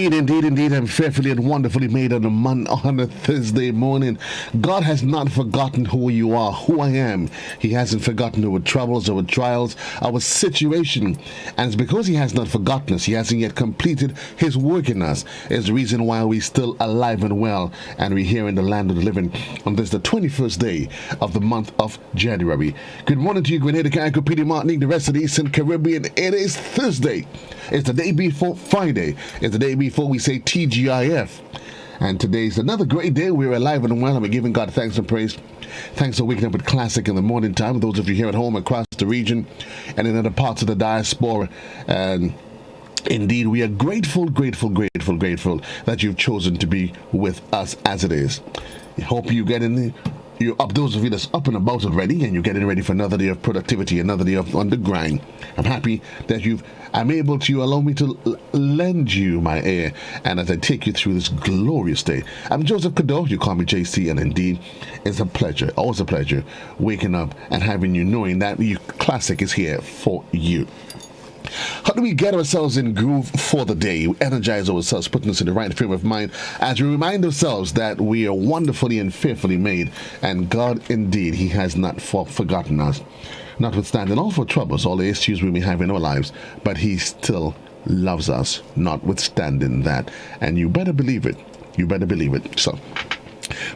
Indeed, I'm fearfully and wonderfully made on a Thursday morning. God has not forgotten who you are, who I am. He hasn't forgotten our troubles, our trials, our situation. And it's because He has not forgotten us. He hasn't yet completed His work in us. Is the reason why we're still alive and well, and we're here in the land of the living on this, the 21st day of the month of January. Good morning to you, Grenada, Petite Martinique, the rest of the Eastern Caribbean. It is Thursday. It's the day before Friday. It's the day before we say TGIF. And today's another great day. We're alive and well, and we're giving God thanks and praise. Thanks for waking up with Classic in the morning time. Those of you here at home across the region and in other parts of the diaspora. And indeed, we are grateful that you've chosen to be with us as it is. I hope you get in you're up, those of you that's up and about already, and you're getting ready for another day of productivity, another day of on the grind. I'm happy that I'm able to allow me to lend you my ear, and as I take you through this glorious day. I'm Joseph Cadore, you call me JC, and indeed, it's a pleasure, always a pleasure, waking up and having you knowing that your Classic is here for you. How do we get ourselves in groove for the day? We energize ourselves, putting us in the right frame of mind as we remind ourselves that we are wonderfully and fearfully made, and God indeed, He has not forgotten us. Notwithstanding all our troubles, all the issues we may have in our lives, but He still loves us, notwithstanding that. And you better believe it. You better believe it. So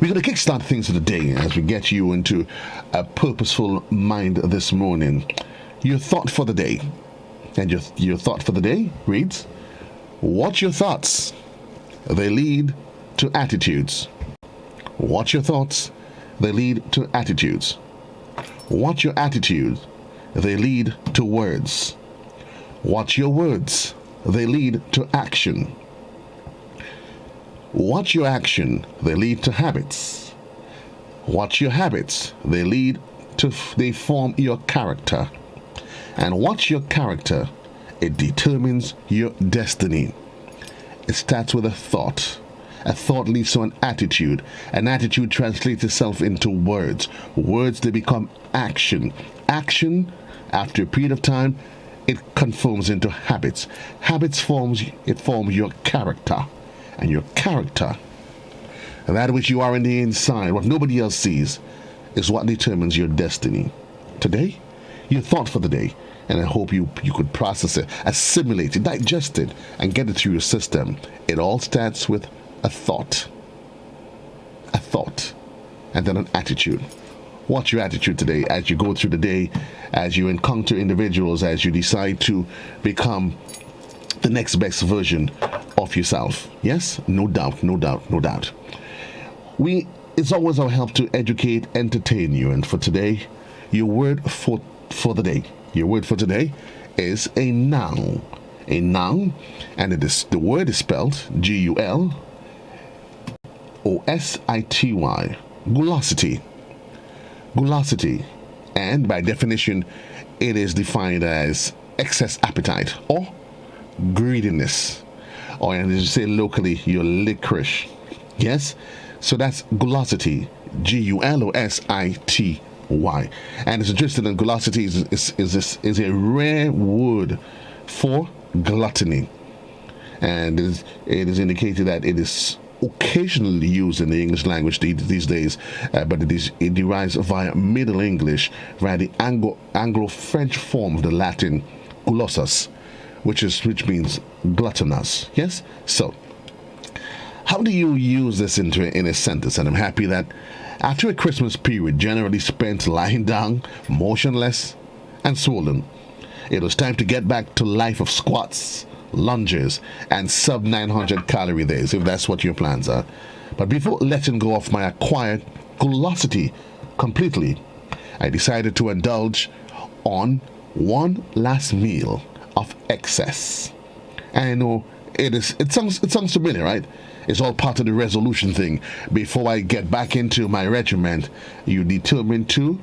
we're going to kickstart things for the day as we get you into a purposeful mind this morning. Your thought for the day. And your thought for the day reads, watch your thoughts. They lead to attitudes. Watch your thoughts. They lead to attitudes. Watch your attitudes. They lead to words. Watch your words. They lead to action. Watch your action. They lead to habits. Watch your habits. They form your character. And what's your character? It determines your destiny. It starts with a thought. A thought leads to an attitude. An attitude translates itself into words. Words, they become action. Action, after a period of time, it conforms into habits. Habits forms your character. And your character, that which you are in the inside, what nobody else sees, is what determines your destiny. Today, your thought for the day, and I hope you could process it, assimilate it, digest it, and get it through your system. It all starts with a thought, and then an attitude. What's your attitude today as you go through the day, as you encounter individuals, as you decide to become the next best version of yourself? Yes, no doubt. It's always our help to educate, entertain you, and for today, your word for the day. Your word for today is a noun. A noun, and the word is spelled Gulosity. Gulosity. Gulosity. And by definition, it is defined as excess appetite or greediness. Or as you say locally, you're licorice. Yes? So that's gulosity. Gulosity. Why? And it's interesting that gulosity is a rare word for gluttony, and it is indicated that it is occasionally used in the English language these days, but it derives via Middle English, via the Anglo-French form of the Latin gulossus, which means gluttonous. Yes. So, how do you use this in a sentence? And I'm happy that after a Christmas period generally spent lying down, motionless and swollen, it was time to get back to life of squats, lunges, and sub 900 calorie days, if that's what your plans are. But before letting go of my acquired gulosity completely, I decided to indulge on one last meal of excess. And I know it sounds familiar, right? It's all part of the resolution thing. Before I get back into my regiment, you determined to,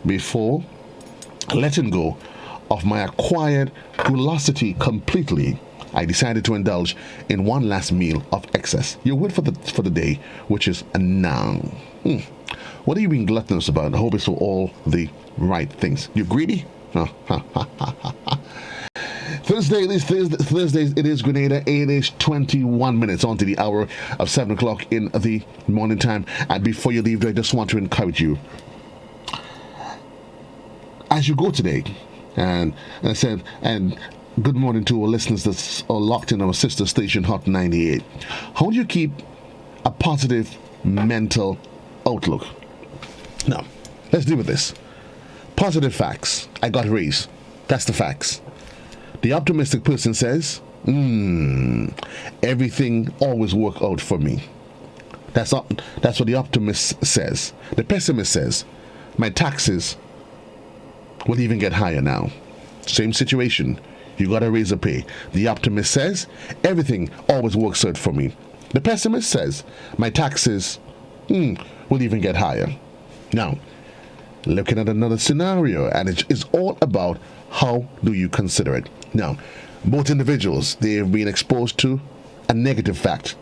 before letting go of my acquired gulosity completely, I decided to indulge in one last meal of excess. Your word for the day, which is a noun. What are you being gluttonous about? I hope it's for all the right things. You're greedy? Thursday, it is Thursday. It is Grenada. It is 21 minutes on to the hour of 7 o'clock in the morning time. And before you leave, I just want to encourage you as you go today. And I said, and good morning to our listeners that are locked in our sister station, Hot 98. How do you keep a positive mental outlook? Now, let's deal with this. Positive facts. I got a raise. That's the facts. The optimistic person says, everything always work out for me. That's what the optimist says. The pessimist says, my taxes will even get higher now. Same situation. You got to raise a pay. The optimist says, everything always works out for me. The pessimist says, my taxes will even get higher. Now, looking at another scenario, and it's all about how do you consider it. Now, both individuals, they have been exposed to a negative fact.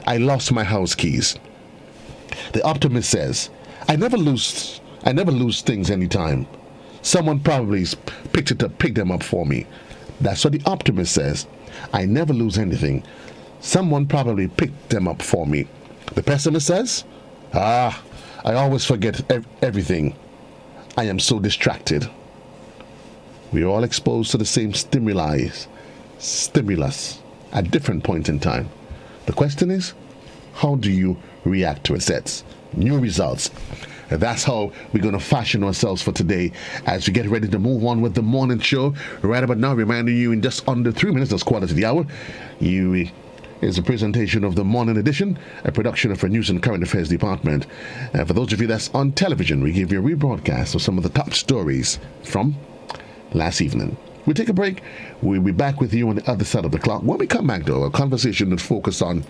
I lost my house keys. The optimist says, I never lose things anytime. Someone probably picked them up for me. That's what the optimist says. I never lose anything. Someone probably picked them up for me. The pessimist says, I always forget everything. I am so distracted. We are all exposed to the same stimulus at different points in time. The question is, how do you react to it? That's new results. That's how we're going to fashion ourselves for today as we get ready to move on with the morning show. Right about now, reminding you in just under 3 minutes, that's quarter to the hour, is a presentation of the morning edition, a production of our News and Current Affairs Department. For those of you that's on television, we give you a rebroadcast of some of the top stories from last evening. We'll take a break. We'll be back with you on the other side of the clock. When we come back, though, a conversation that focuses on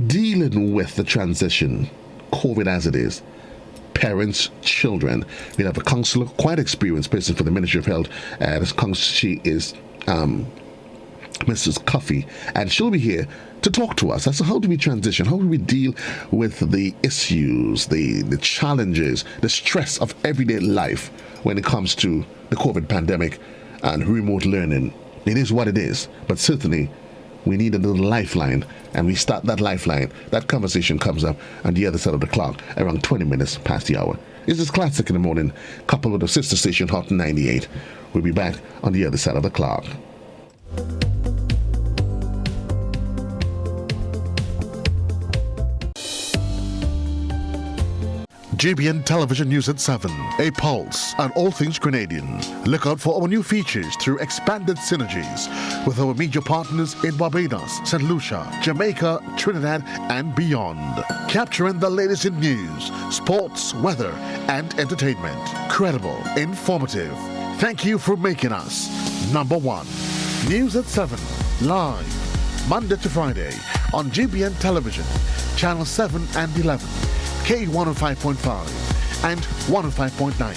dealing with the transition, COVID as it is, parents, children. We have a counselor, quite experienced person for the Ministry of Health. She is Mrs. Cuffie, and she'll be here to talk to us as to how do we transition, how do we deal with the issues, the challenges, the stress of everyday life when it comes to the COVID pandemic and remote learning. It is what it is, but certainly we need a little lifeline, and we start that lifeline. That conversation comes up on the other side of the clock, around 20 minutes past the hour. This is Classic in the Morning, coupled with the sister station Hot 98. We'll be back on the other side of the clock. GBN Television News at 7, a pulse on all things Grenadian. Look out for our new features through expanded synergies with our media partners in Barbados, St. Lucia, Jamaica, Trinidad, and beyond. Capturing the latest in news, sports, weather, and entertainment. Credible, informative. Thank you for making us number one. News at 7, live, Monday to Friday on GBN Television, Channel 7 and 11. K105.5 and 105.9,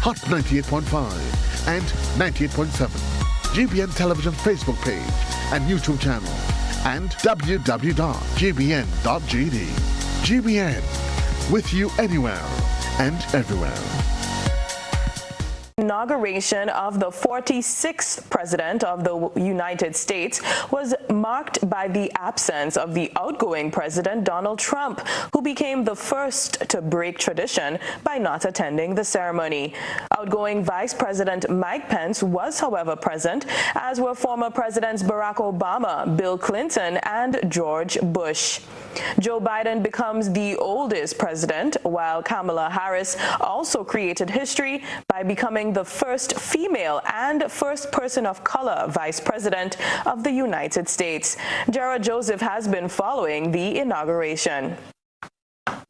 Hot 98.5 and 98.7, GBN Television Facebook page and YouTube channel, and www.gbn.gd. GBN, with you anywhere and everywhere. Inauguration of the 46th President of the United States was marked by the absence of the outgoing President Donald Trump, who became the first to break tradition by not attending the ceremony. Outgoing Vice President Mike Pence was, however, present, as were former Presidents Barack Obama, Bill Clinton, and George Bush. Joe Biden becomes the oldest president, while Kamala Harris also created history by becoming the first female and first person of color vice president of the United States. Jared Joseph has been following the inauguration.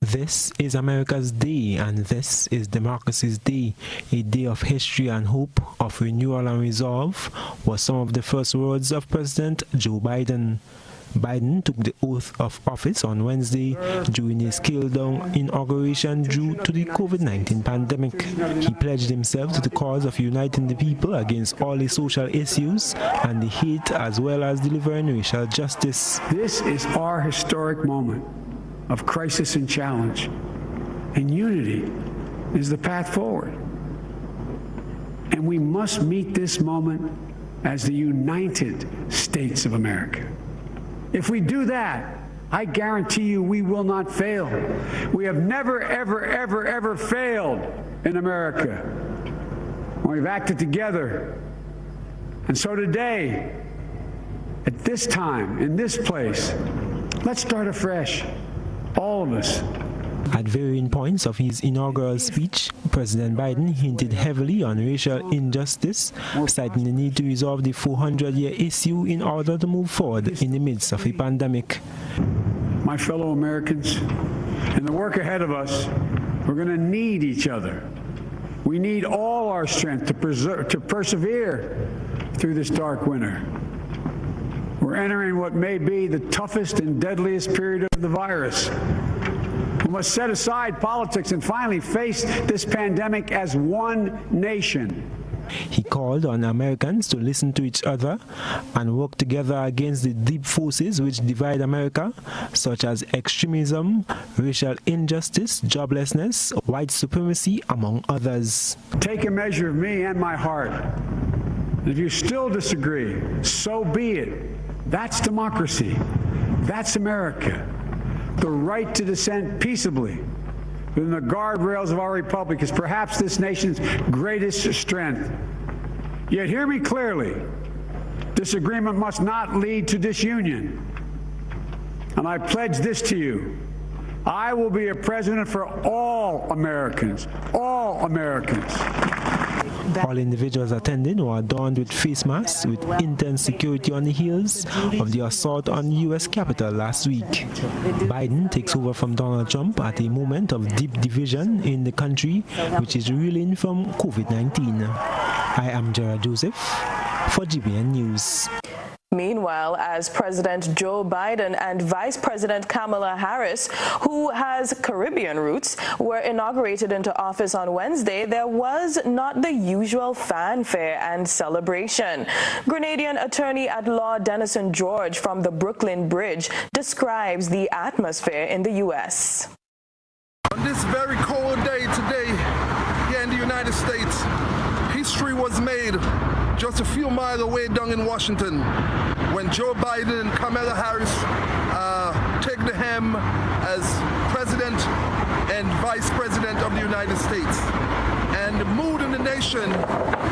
This is America's Day, and this is Democracy's Day, a day of history and hope, of renewal and resolve, was some of the first words of President Joe Biden. Biden took the oath of office on Wednesday during a scaled-down inauguration due to the COVID-19 pandemic. He pledged himself to the cause of uniting the people against all the social issues and the hate, as well as delivering racial justice. This is our historic moment of crisis and challenge, and unity is the path forward. And and we must meet this moment as the United States of America. If we do that, I guarantee you we will not fail. We have never, ever, ever, ever failed in America when we've acted together. And so today, at this time, in this place, let's start afresh, all of us. At varying points of his inaugural speech, President Biden hinted heavily on racial injustice, citing the need to resolve the 400-year issue in order to move forward in the midst of a pandemic. My fellow Americans, in the work ahead of us, we're going to need each other. We need all our strength to persevere through this dark winter. We're entering what may be the toughest and deadliest period of the virus. We must set aside politics and finally face this pandemic as one nation. He called on Americans to listen to each other and work together against the deep forces which divide America, such as extremism, racial injustice, joblessness, white supremacy, among others. Take a measure of me and my heart. If you still disagree, so be it. That's democracy. That's America. The right to dissent peaceably within the guardrails of our republic is perhaps this nation's greatest strength. Yet hear me clearly, disagreement must not lead to disunion. And I pledge this to you. I will be a president for all Americans, all Americans. All individuals attending were adorned with face masks with intense security on the heels of the assault on the U.S. Capitol last week. Biden takes over from Donald Trump at a moment of deep division in the country, which is reeling from COVID-19. I am Gerard Joseph for GBN News. Meanwhile, as President Joe Biden and Vice President Kamala Harris, who has Caribbean roots, were inaugurated into office on Wednesday, there was not the usual fanfare and celebration. Grenadian attorney-at-law Denison George from the Brooklyn Bridge describes the atmosphere in the U.S. On this very cold day today here in the United States, history was made just a few miles away down in Washington when Joe Biden and Kamala Harris take the helm as President and Vice President of the United States. And the mood in the nation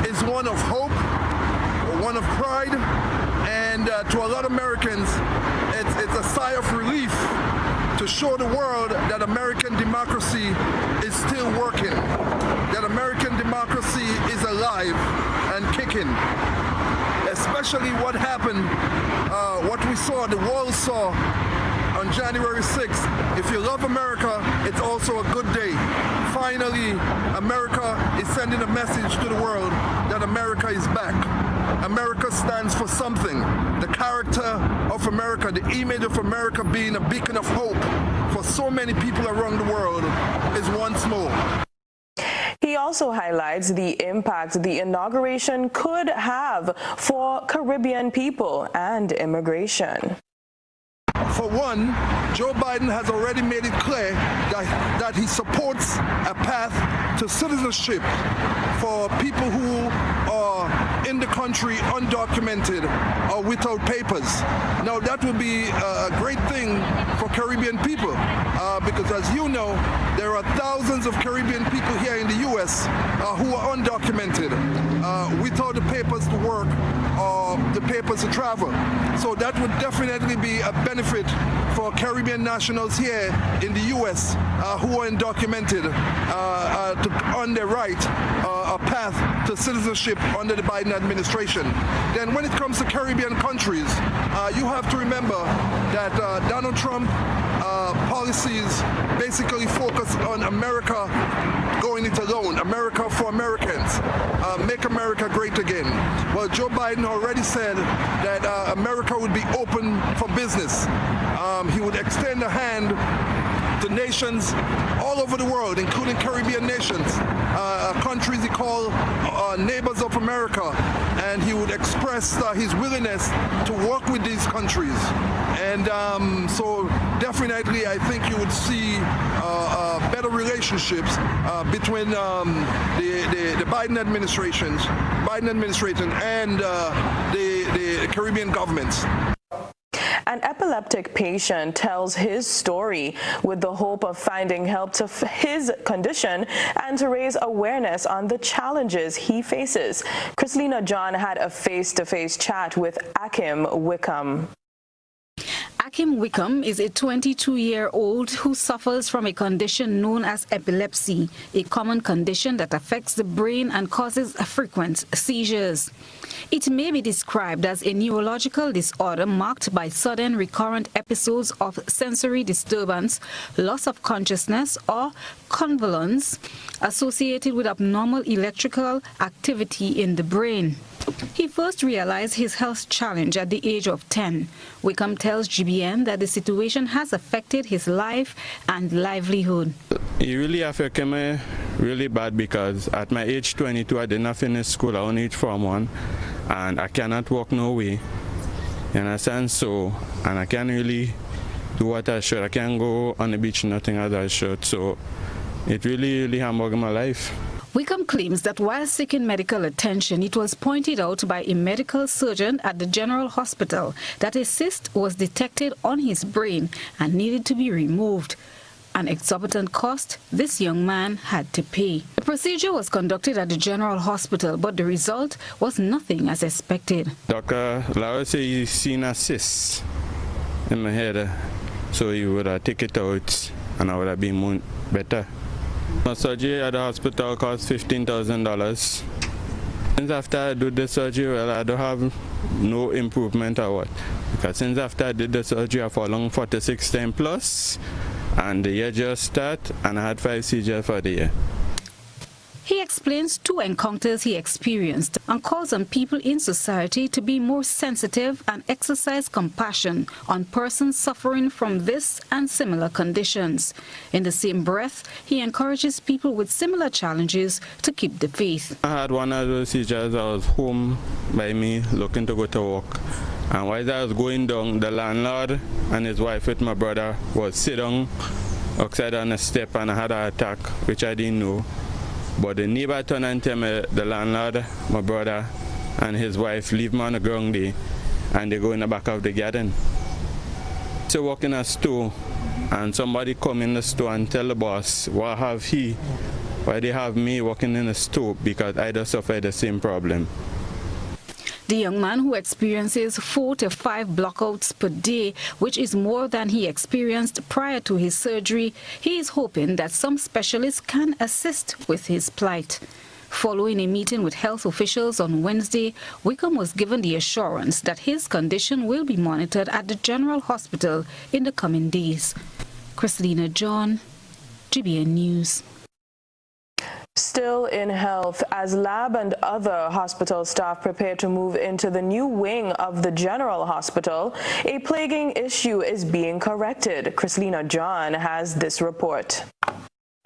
is one of hope, one of pride, and to a lot of Americans, it's a sigh of relief to show the world that American democracy is still working, that American democracy is alive and kicking. Especially what happened, what we saw, the world saw on January 6th. If you love America, it's also a good day. Finally, America is sending a message to the world that America is back. America stands for something. The character of America, the image of America being a beacon of hope for so many people around the world is once more. He also highlights the impact the inauguration could have for Caribbean people and immigration. For one, Joe Biden has already made it clear that he supports a path to citizenship for people who are in the country undocumented or without papers. Now that would be a great thing for Caribbean people because as you know, there are thousands of Caribbean people here in the U.S. Who are undocumented without the papers to work or the papers to travel. So that would definitely be a benefit for Caribbean nationals here in the U.S. Who are undocumented to earn their right a path to citizenship under the Biden administration. Then when it comes to Caribbean countries, you have to remember that Donald Trump policies basically focus on America going it alone, America for Americans, make America great again. Well, Joe Biden already said that America would be open for business. He would extend a hand to nations all over the world, including Caribbean nations, countries he called neighbors of America, and he would express his willingness to work with these countries. And so definitely I think you would see better relationships between the Biden administration and the Caribbean governments. An epileptic patient tells his story with the hope of finding help to his condition and to raise awareness on the challenges he faces. Chrislina John had a face-to-face chat with Akim Wickham. Akim Wickham is a 22-year-old who suffers from a condition known as epilepsy, a common condition that affects the brain and causes frequent seizures. It may be described as a neurological disorder marked by sudden recurrent episodes of sensory disturbance, loss of consciousness, or convulsions associated with abnormal electrical activity in the brain. He first realized his health challenge at the age of 10. Wickham tells GBN that the situation has affected his life and livelihood. It really affected me really bad because at my age 22, I did not finish school. I only reached Form 1, and I cannot walk no way. You understand? So, and I can't really do what I should. I can't go on the beach, nothing as I should. So, it really hampered my life. Wickham claims that while seeking medical attention, it was pointed out by a medical surgeon at the General Hospital that a cyst was detected on his brain and needed to be removed. An exorbitant cost this young man had to pay. The procedure was conducted at the General Hospital, but the result was nothing as expected. Dr. Lara said he's seen a cyst in my head, so he would take it out and I would have been better. My surgery at the hospital cost $15,000. Since after I did the surgery, well, I don't have no improvement or what. Because since after I did the surgery, I fallen 46 times plus, and the year just started, and I had 5 seizures for the year. He explains 2 encounters he experienced and calls on people in society to be more sensitive and exercise compassion on persons suffering from this and similar conditions. In the same breath, he encourages people with similar challenges to keep the faith. I had one of those seizures. I was home by me looking to go to work. And while I was going down, the landlord and his wife with my brother was sitting outside on a step, and I had an attack, which I didn't know. But the neighbor turned and told me the landlord, my brother, and his wife leave me on the ground there, and they go in the back of the garden. So walk in a store, and somebody come in the store and tell the boss, why have he, why they have me walking in the store, because I just suffer the same problem. The young man, who experiences 4 to 5 blockouts per day, which is more than he experienced prior to his surgery, he is hoping that some specialists can assist with his plight. Following a meeting with health officials on Wednesday, Wickham was given the assurance that his condition will be monitored at the General Hospital in the coming days. Chrislina John, GBN News. Still in health, as lab and other hospital staff prepare to move into the new wing of the General Hospital, a plaguing issue is being corrected. Chrislina John has this report.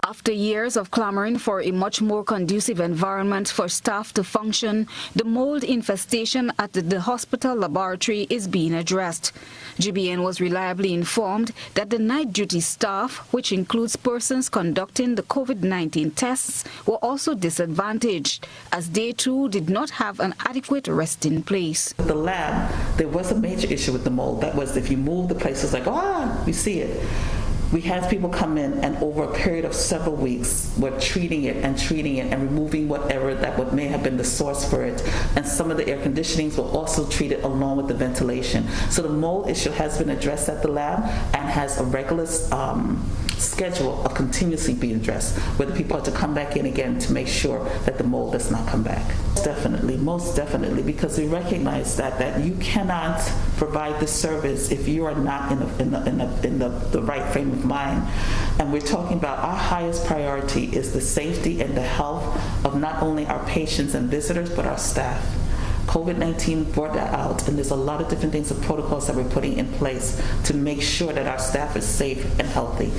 After years of clamoring for a much more conducive environment for staff to function, the mold infestation at the hospital laboratory is being addressed. GBN was reliably informed that the night duty staff, which includes persons conducting the COVID-19 tests, were also disadvantaged, as they too did not have an adequate resting place. The lab, there was a major issue with the mold. That was, if you move the place, it's like, you see it. We had people come in, and over a period of several weeks, we're treating it and removing whatever that may have been the source for it. And some of the air conditionings were also treated along with the ventilation. So the mold issue has been addressed at the lab and has a regular schedule of continuously being addressed, where the people are to come back in again to make sure that the mold does not come back. Definitely, most definitely, because we recognize that you cannot provide the service if you are not in the right frame of mind. And we're talking about our highest priority is the safety and the health of not only our patients and visitors, but our staff. COVID-19 brought that out, and there's a lot of different things and protocols that we're putting in place to make sure that our staff is safe and healthy.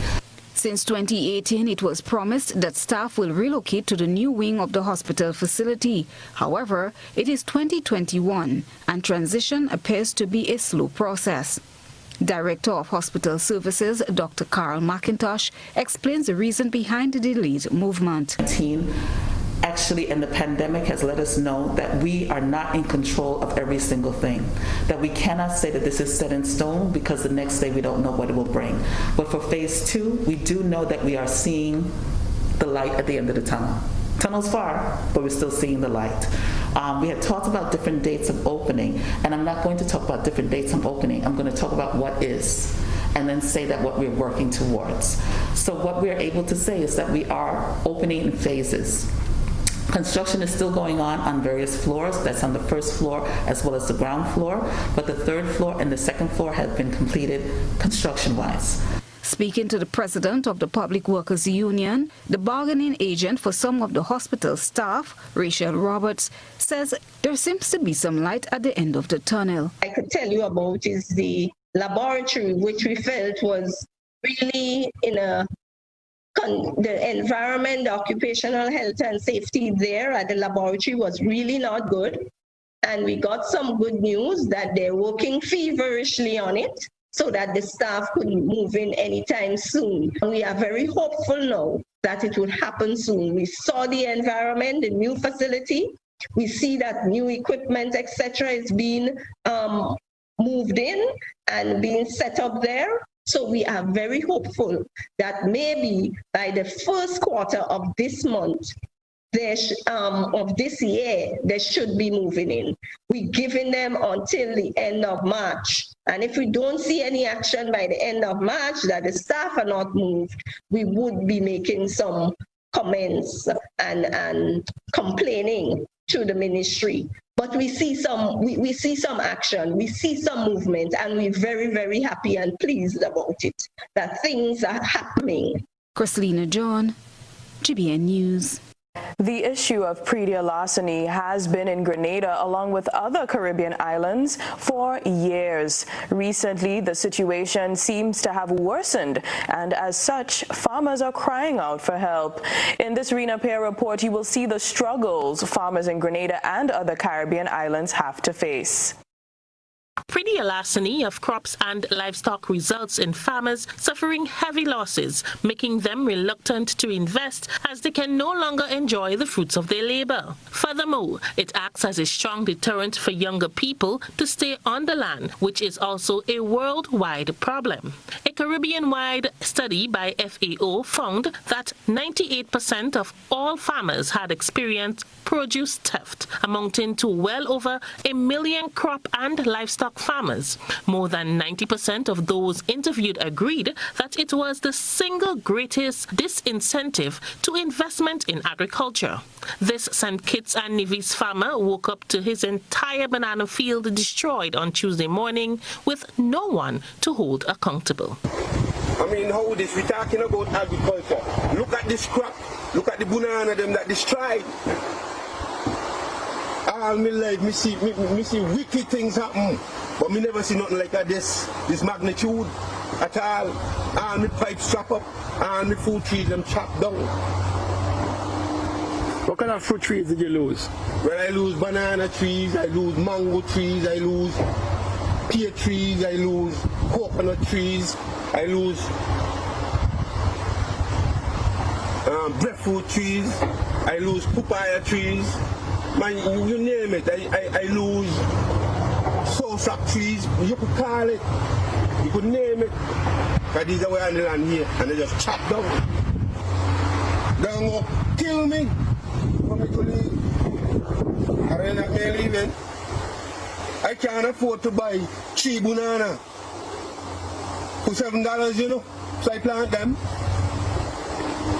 Since 2018, it was promised that staff will relocate to the new wing of the hospital facility. However, it is 2021 and transition appears to be a slow process. Director of Hospital Services, Dr. Carl McIntosh, explains the reason behind the delayed movement. Actually, and the pandemic has let us know that we are not in control of every single thing, that we cannot say that this is set in stone because the next day we don't know what it will bring. But for phase 2, we do know that we are seeing the light at the end of the tunnel. Tunnel's far, but we're still seeing the light. We had talked about different dates of opening, and I'm not going to talk about different dates of opening. I'm going to talk about what is, and then say that what we're working towards. So what we're able to say is that we are opening in phases. Construction is still going on various floors. That's on the first floor as well as the ground floor, but the third floor and the second floor have been completed construction-wise. Speaking to the president of the Public Workers Union, the bargaining agent for some of the hospital staff, Rachel Roberts, says there seems to be some light at the end of the tunnel. I could tell you about is the laboratory, which we felt was really the environment, the occupational health and safety there at the laboratory was really not good. And we got some good news that they're working feverishly on it so that the staff could move in anytime soon. And we are very hopeful now that it will happen soon. We saw the environment, the new facility. We see that new equipment, etc., is being moved in and being set up there. So we are very hopeful that maybe by the first quarter of this month, of this year, they should be moving in. We're giving them until the end of March. And if we don't see any action by the end of March that the staff are not moved, we would be making some comments and complaining to the ministry. But we see some action, we see some movement, and we're very, very happy and pleased about it, that things are happening. Chrislina John, GBN News. The issue of pre-deal larceny has been in Grenada along with other Caribbean islands for years. Recently, the situation seems to have worsened, and as such, farmers are crying out for help. In this Rena Pear report, you will see the struggles farmers in Grenada and other Caribbean islands have to face. Pre-deal larceny of crops and livestock results in farmers suffering heavy losses, making them reluctant to invest as they can no longer enjoy the fruits of their labor. Furthermore, it acts as a strong deterrent for younger people to stay on the land, which is also a worldwide problem. A Caribbean-wide study by FAO found that 98% of all farmers had experienced produce theft, amounting to well over 1 million crop and livestock farmers. More than 90% of those interviewed agreed that it was the single greatest disincentive to investment in agriculture. This St. Kitts and Nevis farmer woke up to his entire banana field destroyed on Tuesday morning with no one to hold accountable. I mean, how this? We're talking about agriculture. Look at this crop. Look at the banana them that destroyed. All my life, me see wicked things happen, but me never see nothing like this magnitude at all. All my pipes chop up, all my fruit trees them chopped down. What kind of fruit trees did you lose? Well, I lose banana trees, I lose mango trees, I lose pear trees, I lose coconut trees, I lose breadfruit trees, I lose papaya trees. Man, you name it, I lose source trees, you could call it, you could name it, because these are where on the land here, and they just chop down. They're going to kill me, for me to leave. I really not leaving. I can't afford to buy 3 bananas for $7, you know, so I plant them.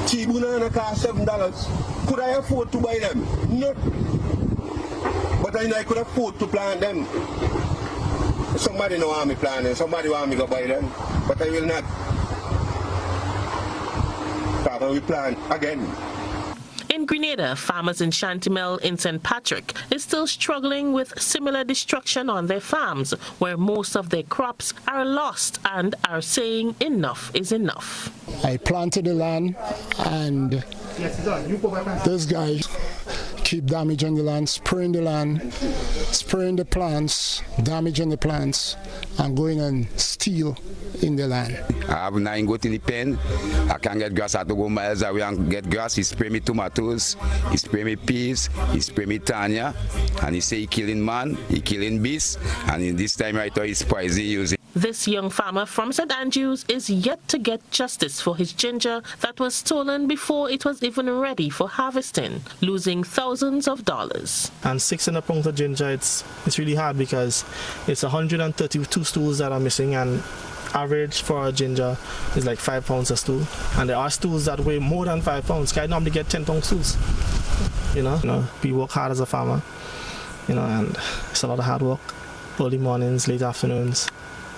3 bananas cost $7. Could I afford to buy them? No. But I could afford to plant them. Somebody know how me plant them, somebody want me to buy them, but I will not. Because we plant again. A In Grenada, farmers in Shantimel in St. Patrick is still struggling with similar destruction on their farms, where most of their crops are lost and are saying enough is enough. I planted the land and this guy keep damaging the land, spraying the plants, damaging the plants, and going and steal in the land. I have now go to the pen. I can get grass. I have to go miles away and get grass. He spray me tomatoes, he spray me peas, he spray me tanya, and he say he killing man, he killing beasts, and in this time right now he's poison using. This young farmer from St. Andrews is yet to get justice for his ginger that was stolen before it was even ready for harvesting, losing thousands of dollars. And 600 pounds of ginger, it's really hard because it's 132 stools that are missing, and average for a ginger is like 5 pounds a stool. And there are stools that weigh more than 5 pounds. I normally get 10-pound stools. You know, we work hard as a farmer, and it's a lot of hard work. Early mornings, late afternoons.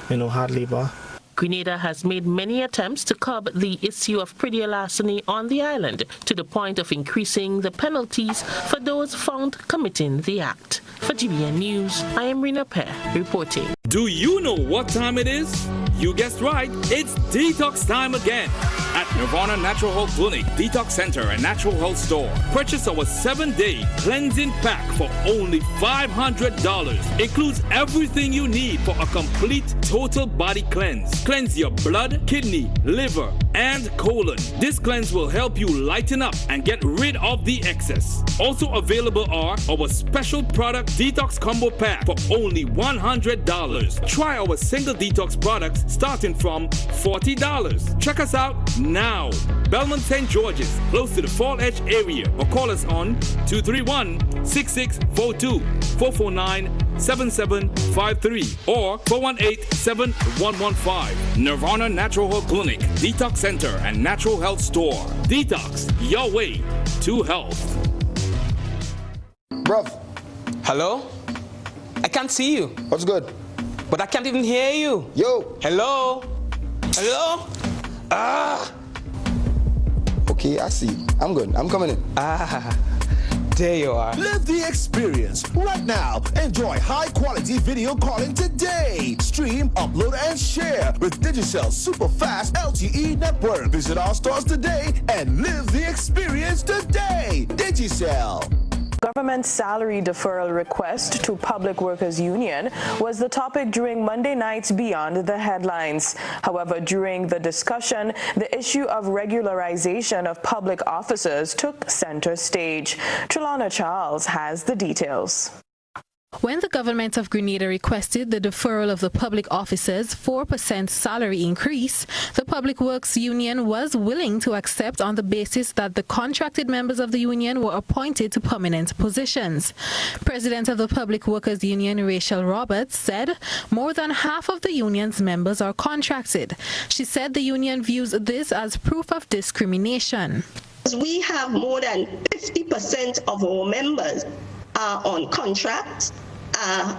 Hard labor. Grenada has made many attempts to curb the issue of pretty larceny on the island, to the point of increasing the penalties for those found committing the act. For GBN News, I am Rena Pear reporting. Do you know what time it is? You guessed right, it's detox time again at Nirvana Natural Health Clinic, Detox Center and Natural Health Store. Purchase our 7-day cleansing pack for only $500. Includes everything you need for a complete total body cleanse. Cleanse your blood, kidney, liver, and colon. This cleanse will help you lighten up and get rid of the excess. Also available are our special product Detox Combo Pack for only $100. Try our single detox products starting from $40. Check us out now. Belmont St. George's, close to the Fall Edge area, or call us on 231-6642, 449-7753, or 418-7115. Nirvana Natural Health Clinic, Detox Center, and Natural Health Store. Detox, your way to health. Bruv. Hello? I can't see you. What's good? But I can't even hear you. Yo. Hello? Hello? Ah. Okay, I see. I'm good. I'm coming in. Ah. There you are. Live the experience right now. Enjoy high-quality video calling today. Stream, upload, and share with Digicel super fast LTE network. Visit our stores today and live the experience today. Digicel. Government salary deferral request to Public Workers Union was the topic during Monday night's Beyond the Headlines. However, during the discussion, the issue of regularization of public officers took center stage. Trelawna Charles has the details. When the government of Grenada requested the deferral of the public officers' 4% salary increase, the Public Works Union was willing to accept on the basis that the contracted members of the union were appointed to permanent positions. President of the Public Workers Union, Rachel Roberts, said more than half of the union's members are contracted. She said the union views this as proof of discrimination. We have more than 50% of our members are on contracts, have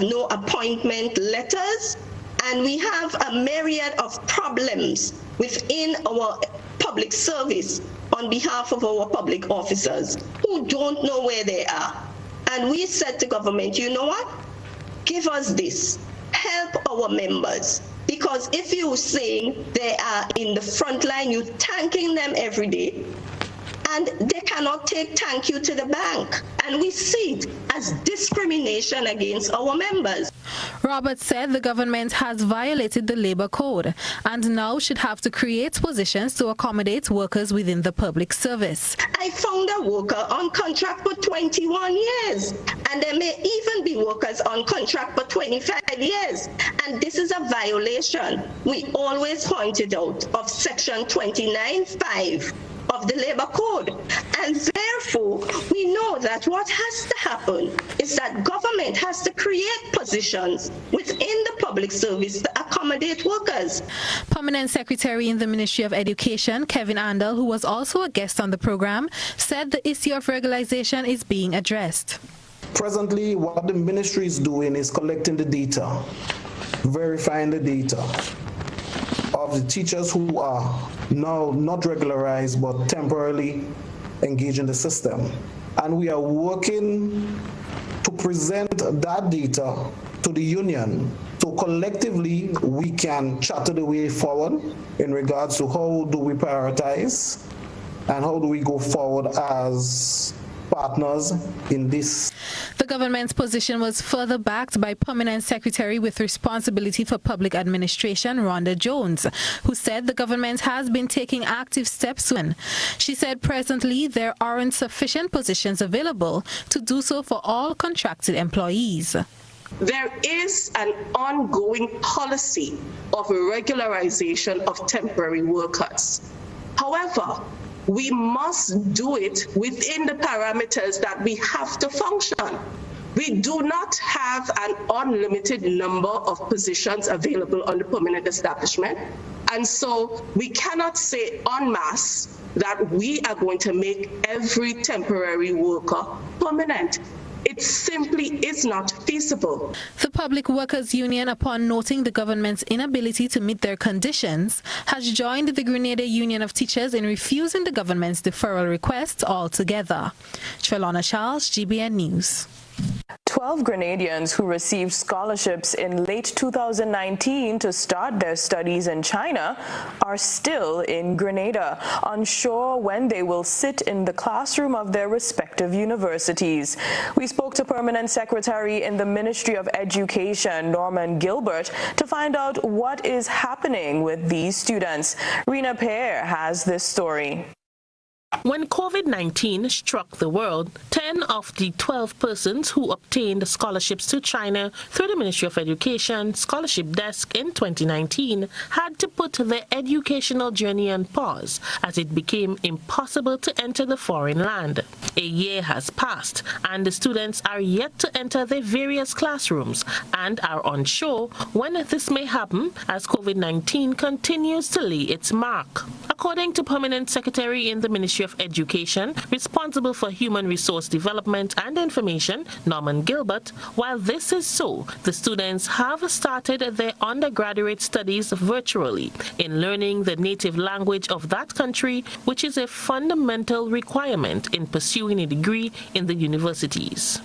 no appointment letters, and we have a myriad of problems within our public service on behalf of our public officers who don't know where they are. And we said to government, you know what? Give us this. Help our members. Because if you're saying they are in the front line, you're thanking them every day, and they cannot take thank you to the bank. And we see it as discrimination against our members. Roberts said the government has violated the labor code and now should have to create positions to accommodate workers within the public service. I found a worker on contract for 21 years, and there may even be workers on contract for 25 years. And this is a violation. We always pointed out of Section 29(5) of the labor code, and therefore we know that what has to happen is that government has to create positions within the public service to accommodate workers. Permanent Secretary in the Ministry of Education, Kevin Andel, who was also a guest on the program, said the issue of regularization is being addressed. Presently, what the ministry is doing is collecting the data, verifying the data of the teachers who are now not regularized but temporarily engage in the system. And we are working to present that data to the union so collectively we can chart the way forward in regards to how do we prioritize and how do we go forward as partners in this. The government's position was further backed by Permanent Secretary with responsibility for public administration, Rhonda Jones, who said the government has been taking active steps. She said presently there aren't sufficient positions available to do so for all contracted employees. There is an ongoing policy of regularization of temporary workers. However, we must do it within the parameters that we have to function. We do not have an unlimited number of positions available on the permanent establishment. And so we cannot say en masse that we are going to make every temporary worker permanent. It simply is not feasible. The Public Workers Union, upon noting the government's inability to meet their conditions, has joined the Grenada Union of Teachers in refusing the government's deferral requests altogether. Shawnna Charles, GBN News. 12 Grenadians who received scholarships in late 2019 to start their studies in China are still in Grenada, unsure when they will sit in the classroom of their respective universities. We spoke to Permanent Secretary in the Ministry of Education, Norman Gilbert, to find out what is happening with these students. Rena Pear has this story. When COVID-19 struck the world, 10 of the 12 persons who obtained scholarships to China through the Ministry of Education Scholarship Desk in 2019 had to put their educational journey on pause as it became impossible to enter the foreign land. A year has passed and the students are yet to enter their various classrooms and are unsure when this may happen as COVID-19 continues to lay its mark. According to Permanent Secretary in the Ministry of Education, responsible for Human Resource Development and Information, Norman Gilbert, while this is so, the students have started their undergraduate studies virtually in learning the native language of that country, which is a fundamental requirement in pursuing a degree in the universities.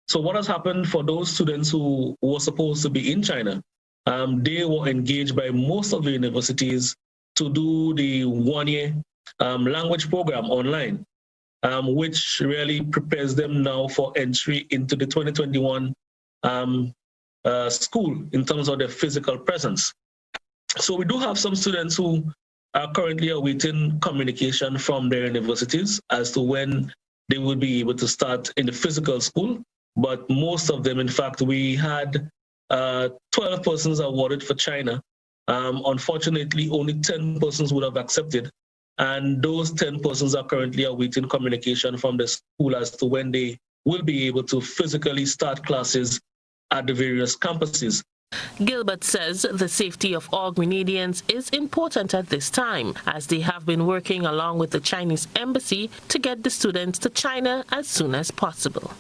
So what has happened for those students who were supposed to be in China? They were engaged by most of the universities to do the one-year language program online, which really prepares them now for entry into the 2021 school in terms of their physical presence. So we do have some students who are currently awaiting communication from their universities as to when they will be able to start in the physical school. But most of them, in fact, we had 12 persons awarded for China. Unfortunately, only 10 persons would have accepted. And those 10 persons are currently awaiting communication from the school as to when they will be able to physically start classes at the various campuses. Gilbert says the safety of all Grenadians is important at this time, as they have been working along with the Chinese embassy to get the students to China as soon as possible.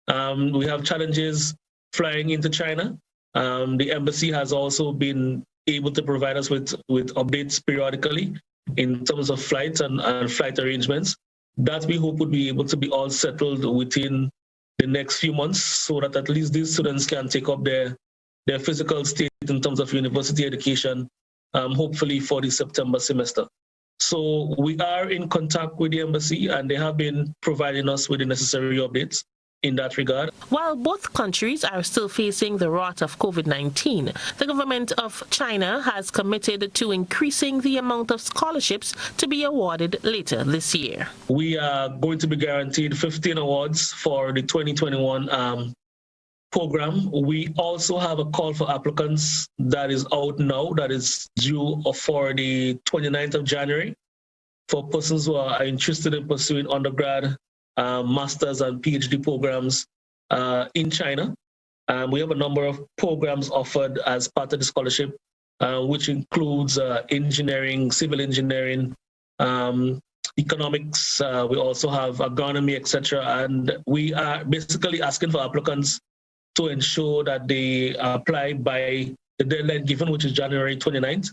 We have challenges flying into China. The embassy has also been able to provide us with updates periodically in terms of flights and flight arrangements that we hope would be able to be all settled within the next few months so that at least these students can take up their physical state in terms of university education, hopefully for the September semester. So we are in contact with the embassy and they have been providing us with the necessary updates in that regard. While both countries are still facing the wrath of COVID-19, the government of China has committed to increasing the amount of scholarships to be awarded later this year. We are going to be guaranteed 15 awards for the 2021 program. We also have a call for applicants that is out now, that is due for the 29th of January for persons who are interested in pursuing undergrad, master's and PhD programs in China. We have a number of programs offered as part of the scholarship, which includes engineering, civil engineering, economics. We also have agronomy, etc. And we are basically asking for applicants to ensure that they apply by the deadline given, which is January 29th,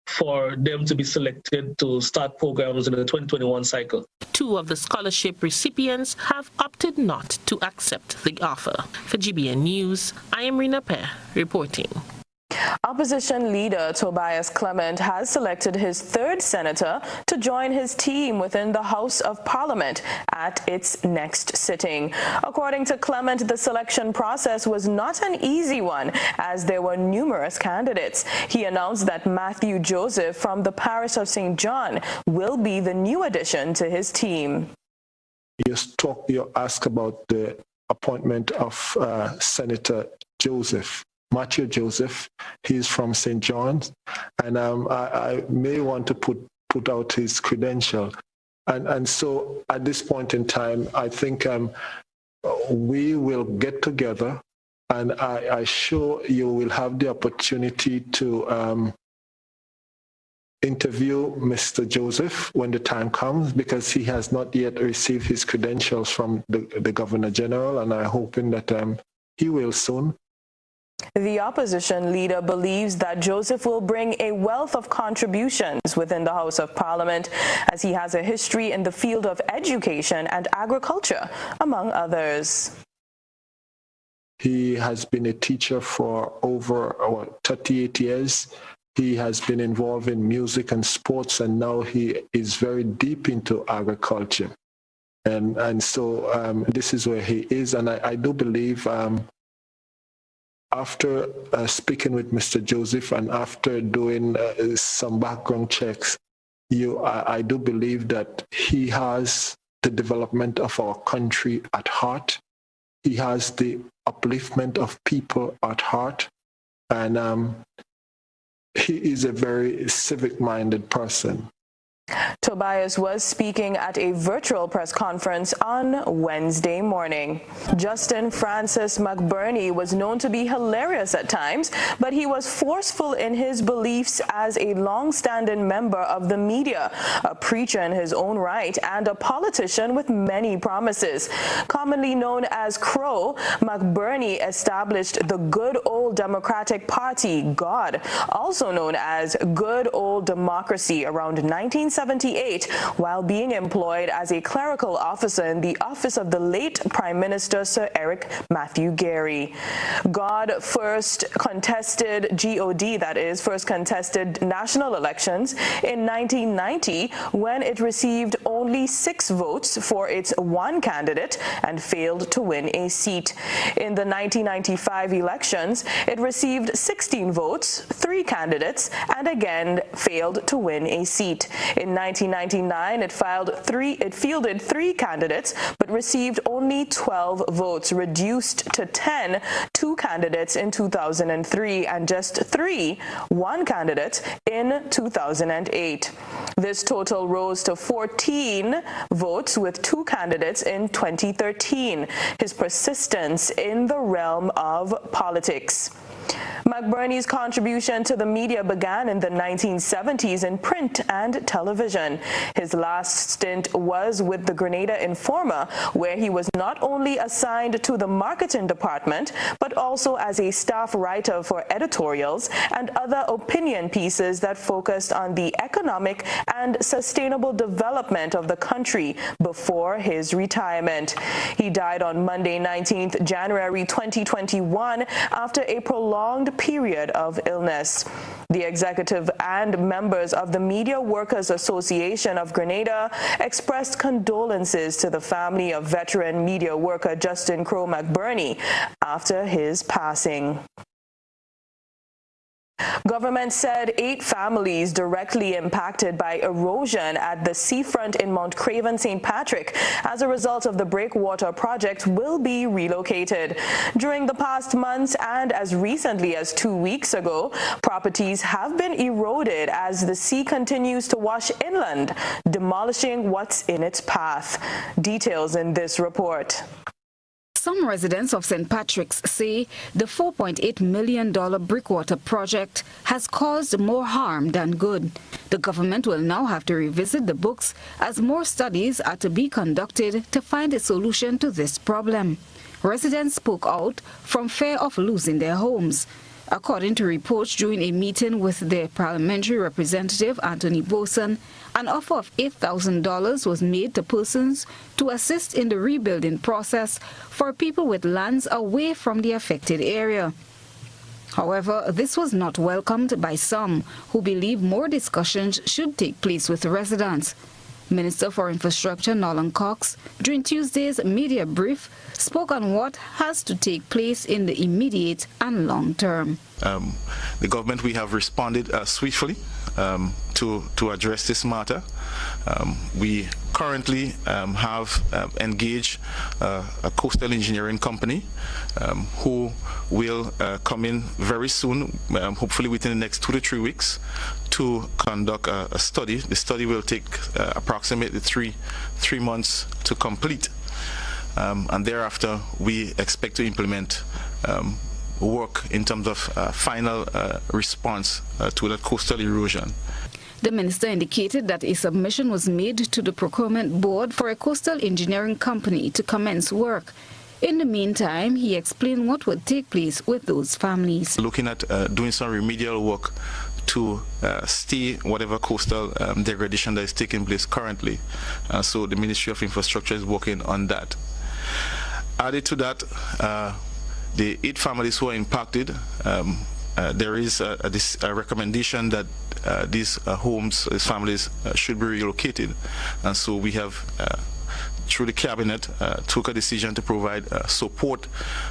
for them to be selected to start programs in the 2021 cycle. 2 of the scholarship recipients have opted not to accept the offer. For GBN News, I am Rina Pear reporting. Opposition leader Tobias Clement has selected his 3rd senator to join his team within the House of Parliament at its next sitting. According to Clement, the selection process was not an easy one, as there were numerous candidates. He announced that Matthew Joseph from the parish of St. John will be the new addition to his team. You ask about the appointment of Senator Joseph. Matthew Joseph, he's from St. John's, and I may want to put out his credential. And so at this point in time, I think we will get together, and I sure you will have the opportunity to interview Mr. Joseph when the time comes, because he has not yet received his credentials from the Governor General, and I'm hoping that he will soon. The opposition leader believes that Joseph will bring a wealth of contributions within the House of Parliament, as he has a history in the field of education and agriculture, among others. He has been a teacher for over 38 years. He has been involved in music and sports, and now he is very deep into agriculture. And so this is where he is, and I do believe after speaking with Mr. Joseph and after doing some background checks, I do believe that he has the development of our country at heart. He has the upliftment of people at heart, and he is a very civic-minded person. Tobias was speaking at a virtual press conference on Wednesday morning. Justin Francis McBurney was known to be hilarious at times, but he was forceful in his beliefs as a long-standing member of the media, a preacher in his own right, and a politician with many promises. Commonly known as Crow, McBurney established the Good Old Democratic Party, GOD, also known as Good Old Democracy, around 1978, while being employed as a clerical officer in the office of the late Prime Minister Sir Eric Matthew Gary. GOD first contested national elections in 1990, when it received only 6 votes for its one candidate and failed to win a seat. In the 1995 elections, it received 16 votes, 3 candidates, and again failed to win a seat. In 1999, it fielded 3 candidates, but received only 12 votes, reduced to 10, 2 candidates in 2003, and just 3, 1 candidate in 2008. This total rose to 14 votes with 2 candidates in 2013. His persistence in the realm of politics. McBurney's contribution to the media began in the 1970s in print and television. His last stint was with the Grenada Informer, where he was not only assigned to the marketing department, but also as a staff writer for editorials and other opinion pieces that focused on the economic and sustainable development of the country before his retirement. He died on Monday, 19th January 2021, after a prolonged period of illness. The executive and members of the Media Workers Association of Grenada expressed condolences to the family of veteran media worker Justin Crow McBurney after his passing. Government said 8 families directly impacted by erosion at the seafront in Mount Craven St. Patrick as a result of the breakwater project will be relocated. During the past months and as recently as 2 weeks ago, properties have been eroded as the sea continues to wash inland, demolishing what's in its path. Details in this report. Some residents of St. Patrick's say the $4.8 million breakwater project has caused more harm than good. The government will now have to revisit the books as more studies are to be conducted to find a solution to this problem. Residents spoke out from fear of losing their homes. According to reports during a meeting with their parliamentary representative, Anthony Boson, an offer of $8,000 was made to persons to assist in the rebuilding process for people with lands away from the affected area. However, this was not welcomed by some who believe more discussions should take place with residents. Minister for Infrastructure Nolan Cox, during Tuesday's media brief, spoke on what has to take place in the immediate and long term. The government, we have responded swiftly to address this matter. We currently have engaged a coastal engineering company who will come in very soon, hopefully within the next 2 to 3 weeks, to conduct a study. The study will take approximately three months to complete, and thereafter we expect to implement work in terms of final response to that coastal erosion. The minister indicated that a submission was made to the procurement board for a coastal engineering company to commence work. In the meantime, he explained what would take place with those families. Looking at doing some remedial work to stay whatever coastal degradation that is taking place currently. So the Ministry of Infrastructure is working on that. Added to that, the 8 families who are impacted, there is a recommendation that these homes, these families should be relocated. And so we have, through the cabinet, took a decision to provide support,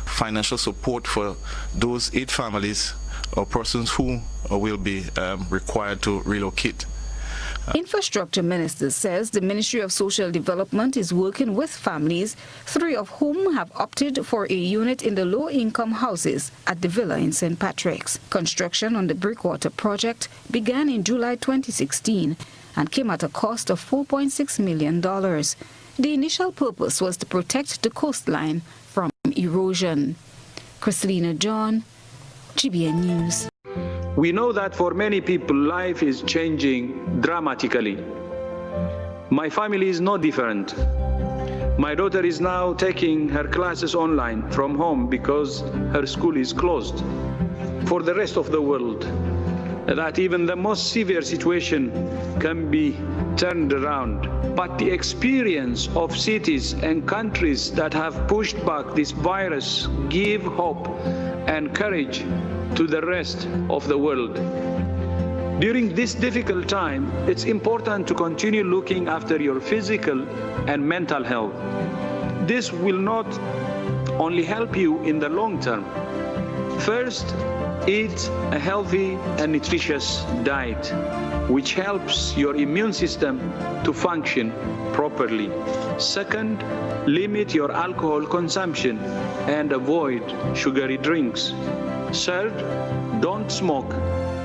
financial support for those 8 families or persons who will be required to relocate. Infrastructure Minister says the Ministry of Social Development is working with families, 3 of whom have opted for a unit in the low-income houses at the villa in St. Patrick's. Construction on the Breakwater project began in July 2016 and came at a cost of $4.6 million. The initial purpose was to protect the coastline from erosion. Christelina John, GBN News. We know that for many people, life is changing dramatically. My family is no different. My daughter is now taking her classes online from home because her school is closed. For the rest of the world, that even the most severe situation can be turned around. But the experience of cities and countries that have pushed back this virus give hope and courage to the rest of the world. During this difficult time, it's important to continue looking after your physical and mental health. This will not only help you in the long term. First, eat a healthy and nutritious diet, which helps your immune system to function properly. Second, limit your alcohol consumption and avoid sugary drinks. Third, don't smoke.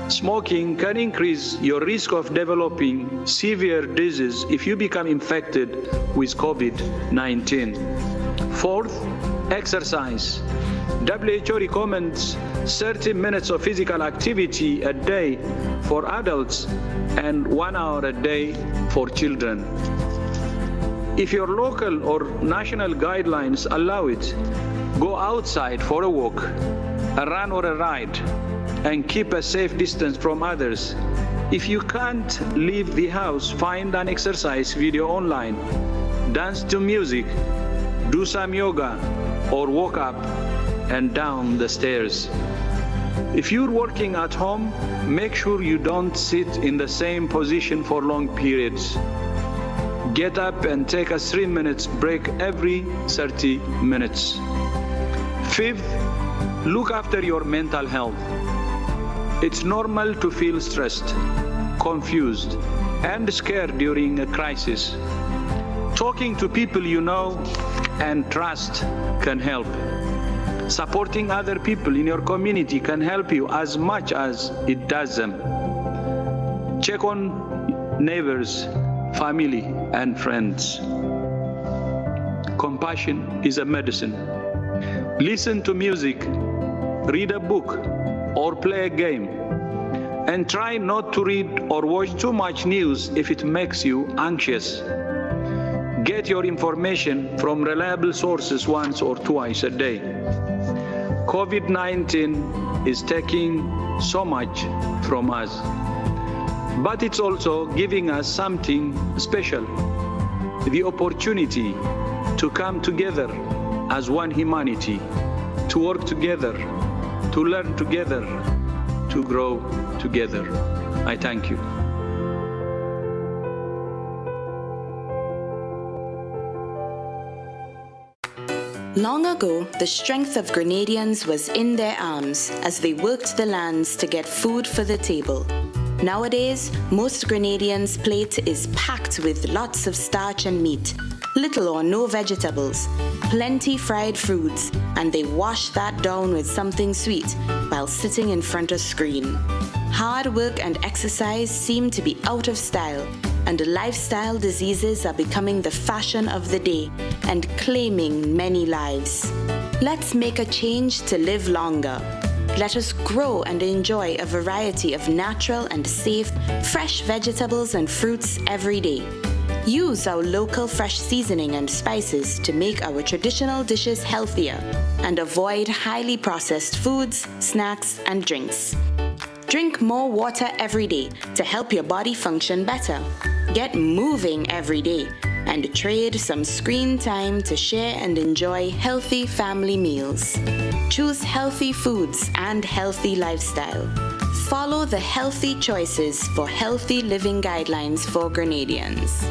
Smoking can increase your risk of developing severe disease if you become infected with COVID-19. Fourth, exercise. WHO recommends 30 minutes of physical activity a day for adults and 1 hour a day for children. If your local or national guidelines allow it, go outside for a walk, a run or a ride, and keep a safe distance from others. If you can't leave the house, find an exercise video online, dance to music, do some yoga, or walk up and down the stairs. If you're working at home, make sure you don't sit in the same position for long periods. Get up and take a 3-minute break every 30 minutes. Fifth, look after your mental health. It's normal to feel stressed, confused, and scared during a crisis. Talking to people you know and trust can help. Supporting other people in your community can help you as much as it does them. Check on neighbors, family, and friends. Compassion is a medicine. Listen to music, read a book, or play a game. And try not to read or watch too much news if it makes you anxious. Get your information from reliable sources once or twice a day. COVID-19 is taking so much from us. But it's also giving us something special, the opportunity to come together as one humanity, to work together, to learn together, to grow together. I thank you. Long ago, the strength of Grenadians was in their arms as they worked the lands to get food for the table. Nowadays, most Grenadians' plate is packed with lots of starch and meat, little or no vegetables, plenty fried foods, and they wash that down with something sweet while sitting in front of screen. Hard work and exercise seem to be out of style, and lifestyle diseases are becoming the fashion of the day and claiming many lives. Let's make a change to live longer. Let us grow and enjoy a variety of natural and safe, fresh vegetables and fruits every day. Use our local fresh seasoning and spices to make our traditional dishes healthier and avoid highly processed foods, snacks, and drinks. Drink more water every day to help your body function better. Get moving every day and trade some screen time to share and enjoy healthy family meals. Choose healthy foods and healthy lifestyle. Follow the healthy choices for healthy living guidelines for Grenadians.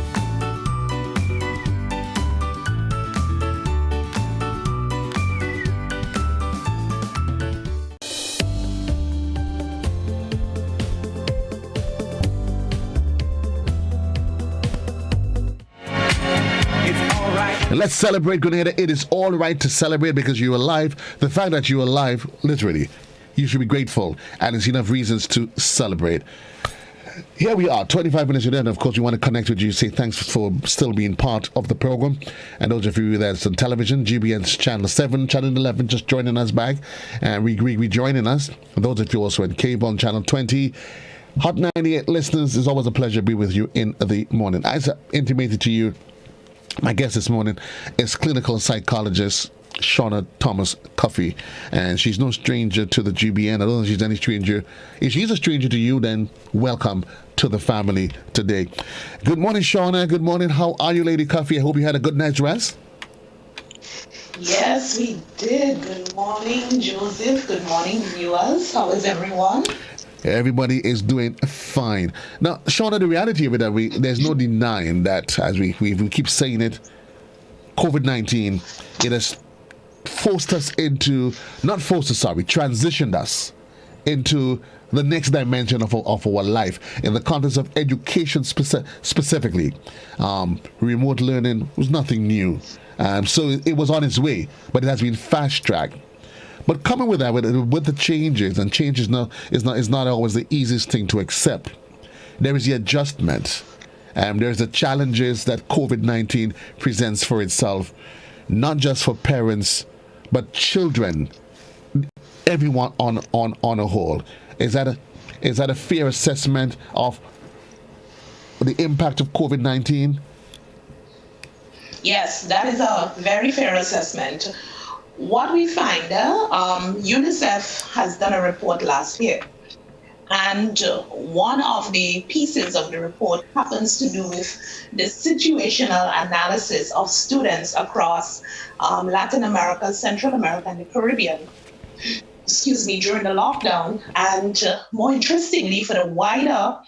Let's celebrate, Grenada. It is all right to celebrate because you're alive. The fact that you're alive, literally, you should be grateful. And there's enough reasons to celebrate. Here we are, 25 minutes later, and of course we want to connect with you, say thanks for still being part of the program. And those of you that's on television, GBN's Channel 7, Channel 11, just joining us back, and rejoining us. And those of you also in cable on Channel 20, Hot 98 listeners, it's always a pleasure to be with you in the morning. As I intimated to you, my guest this morning is clinical psychologist Shawnna Thomas Cuffie, and she's no stranger to the GBN. I don't know if she's any stranger. If she's a stranger to you, then welcome to the family today. Good morning, Shawnna. Good morning. How are you, Lady Cuffie? I hope you had a good night's rest. Yes, we did. Good morning, Joseph. Good morning, viewers. How is everyone? Everybody is doing fine. Now, Shawnna, the reality of it that there's no denying that, as we keep saying it, COVID-19, it has transitioned us into the next dimension of our life in the context of education specifically. Remote learning was nothing new. So it was on its way, but it has been fast-tracked. But coming with that, with the changes, and changes is not always the easiest thing to accept. There is the adjustment, and there's the challenges that COVID-19 presents for itself, not just for parents, but children, everyone on a whole. Is that a fair assessment of the impact of COVID-19? Yes, that is a very fair assessment. What we find, UNICEF has done a report last year, and one of the pieces of the report happens to do with the situational analysis of students across Latin America, Central America, and the Caribbean, during the lockdown, and more interestingly, for the wider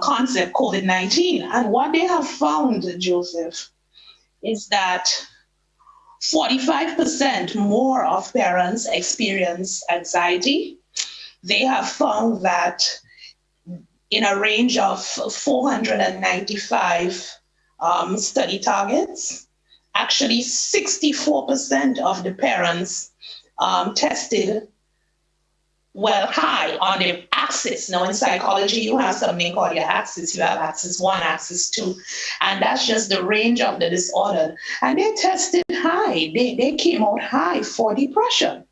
concept, COVID-19. And what they have found, Joseph, is that 45% more of parents experience anxiety. They have found that in a range of 495 study targets, actually 64% of the parents tested high on the axis. Now in psychology, you have something called your axis. You have axis 1, axis 2, and that's just the range of the disorder. And they tested high. They came out high for depression.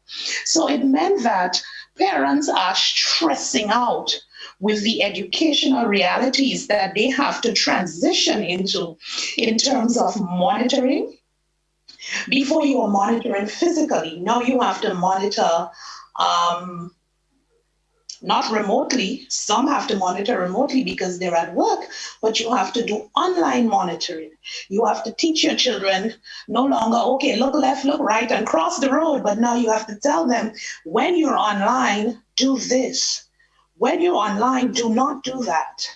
So it meant that parents are stressing out with the educational realities that they have to transition into in terms of monitoring. Before you were monitoring physically, now you have to monitor not remotely. Some have to monitor remotely because they're at work, but you have to do online monitoring. You have to teach your children no longer, okay, look left, look right, and cross the road, but now you have to tell them, when you're online, do this. When you're online, do not do that.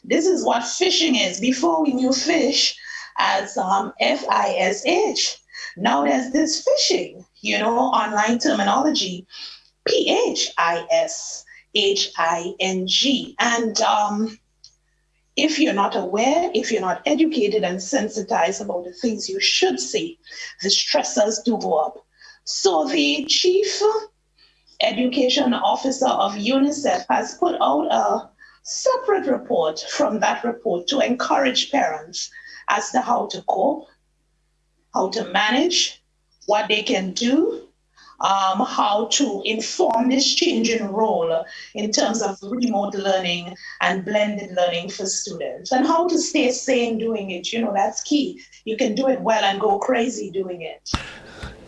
This is what phishing is. Before we knew fish as F-I-S-H. Now there's this phishing, online terminology, P-H-I-S-H-I-N-G. And if you're not aware, if you're not educated and sensitized about the things you should say, the stressors do go up. So the chief education officer of UNICEF has put out a separate report from that report to encourage parents as to how to cope, how to manage, what they can do, how to inform this changing role in terms of remote learning and blended learning for students, and how to stay sane doing it. That's key. You can do it well and go crazy doing it.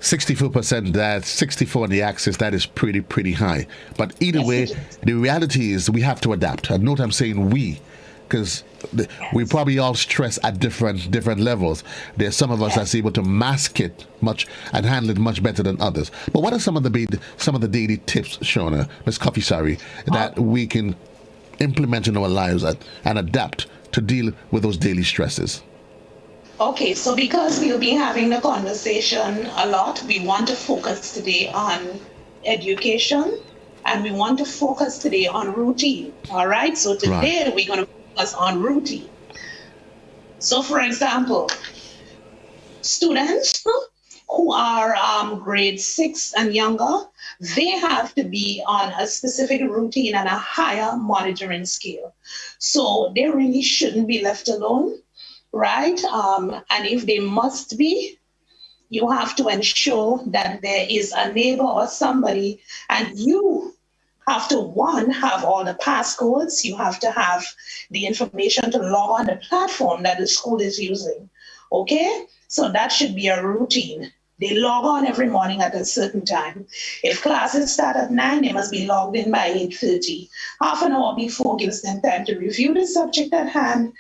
64%, that's 64 on the axis. That is pretty high. But either way, the reality is we have to adapt. And note I'm saying we, because we probably all stress at different levels. There's some of us that's able to mask it much and handle it much better than others. But what are some of the daily tips, Shawnna, Ms. Cuffie, that we can implement in our lives and adapt to deal with those daily stresses? Okay, so because we'll be having the conversation a lot, we want to focus today on education, and we want to focus today on routine. All right, so today we're going to focus on routine. So for example, students who are grade 6 and younger, they have to be on a specific routine and a higher monitoring scale. So they really shouldn't be left alone. Right? And if they must be, you have to ensure that there is a neighbor or somebody, and you have to, one, have all the passcodes. You have to have the information to log on the platform that the school is using. Okay? So that should be a routine. They log on every morning at a certain time. If classes start at 9, they must be logged in by 8:30. Half an hour before gives them time to review the subject at hand,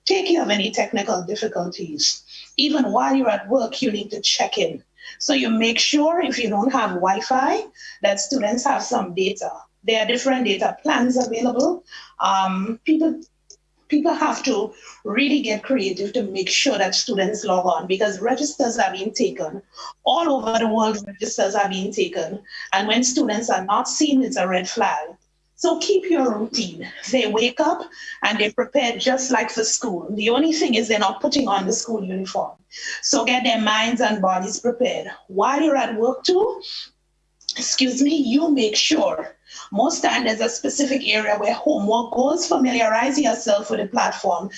take care of any technical difficulties. Even while you're at work, you need to check in. So you make sure, if you don't have Wi-Fi, that students have some data. There are different data plans available. People have to really get creative to make sure that students log on, because registers are being taken. All over the world, registers are being taken. And when students are not seen, it's a red flag. So keep your routine. They wake up and they prepare just like for school. The only thing is they're not putting on the school uniform. So get their minds and bodies prepared. While you're at work too, you make sure. Most times there's a specific area where homework goes. Familiarize yourself with the platform.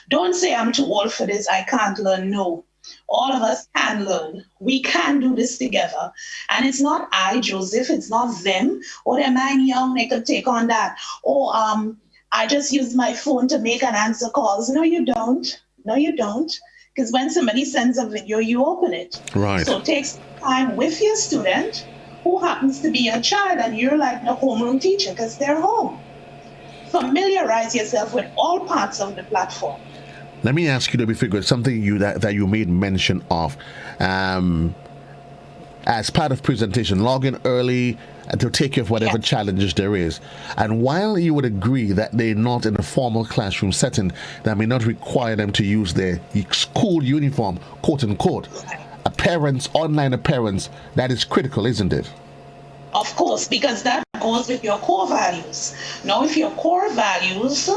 Don't say, I'm too old for this, I can't learn. No. All of us can learn. We can do this together. And it's not I, Joseph, it's not them. Or they're mine young, they could take on that. Or I just use my phone to make and answer calls. No, you don't. No, you don't. Because when somebody sends a video, you open it. Right. So take time with your student who happens to be your child, and you're like the homeroom teacher because they're home. Familiarize yourself with all parts of the platform. Let me ask you to be figured something that you made mention of as part of presentation. Log in early to take care of whatever challenges there is. And while you would agree that they're not in a formal classroom setting, that may not require them to use their school uniform, quote unquote, online appearance, that is critical, isn't it? Of course, because that goes with your core values. Now, if your core values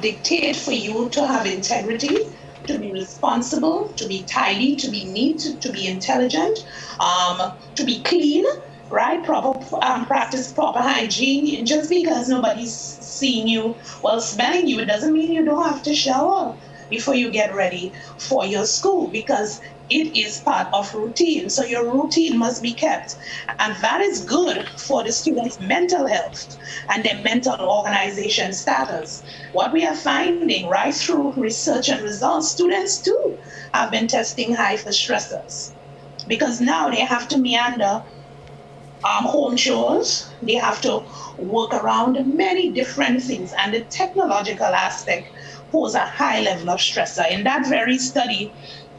dictate for you to have integrity, to be responsible, to be tidy, to be neat, to be intelligent, to be clean, right? Practice proper hygiene. Just because nobody's seeing you, smelling you, it doesn't mean you don't have to shower before you get ready for your school, because it is part of routine. So your routine must be kept. And that is good for the students' mental health and their mental organization status. What we are finding right through research and results, students too have been testing high for stressors, because now they have to meander home chores. They have to work around many different things, and the technological aspect poses a high level of stressor. In that very study,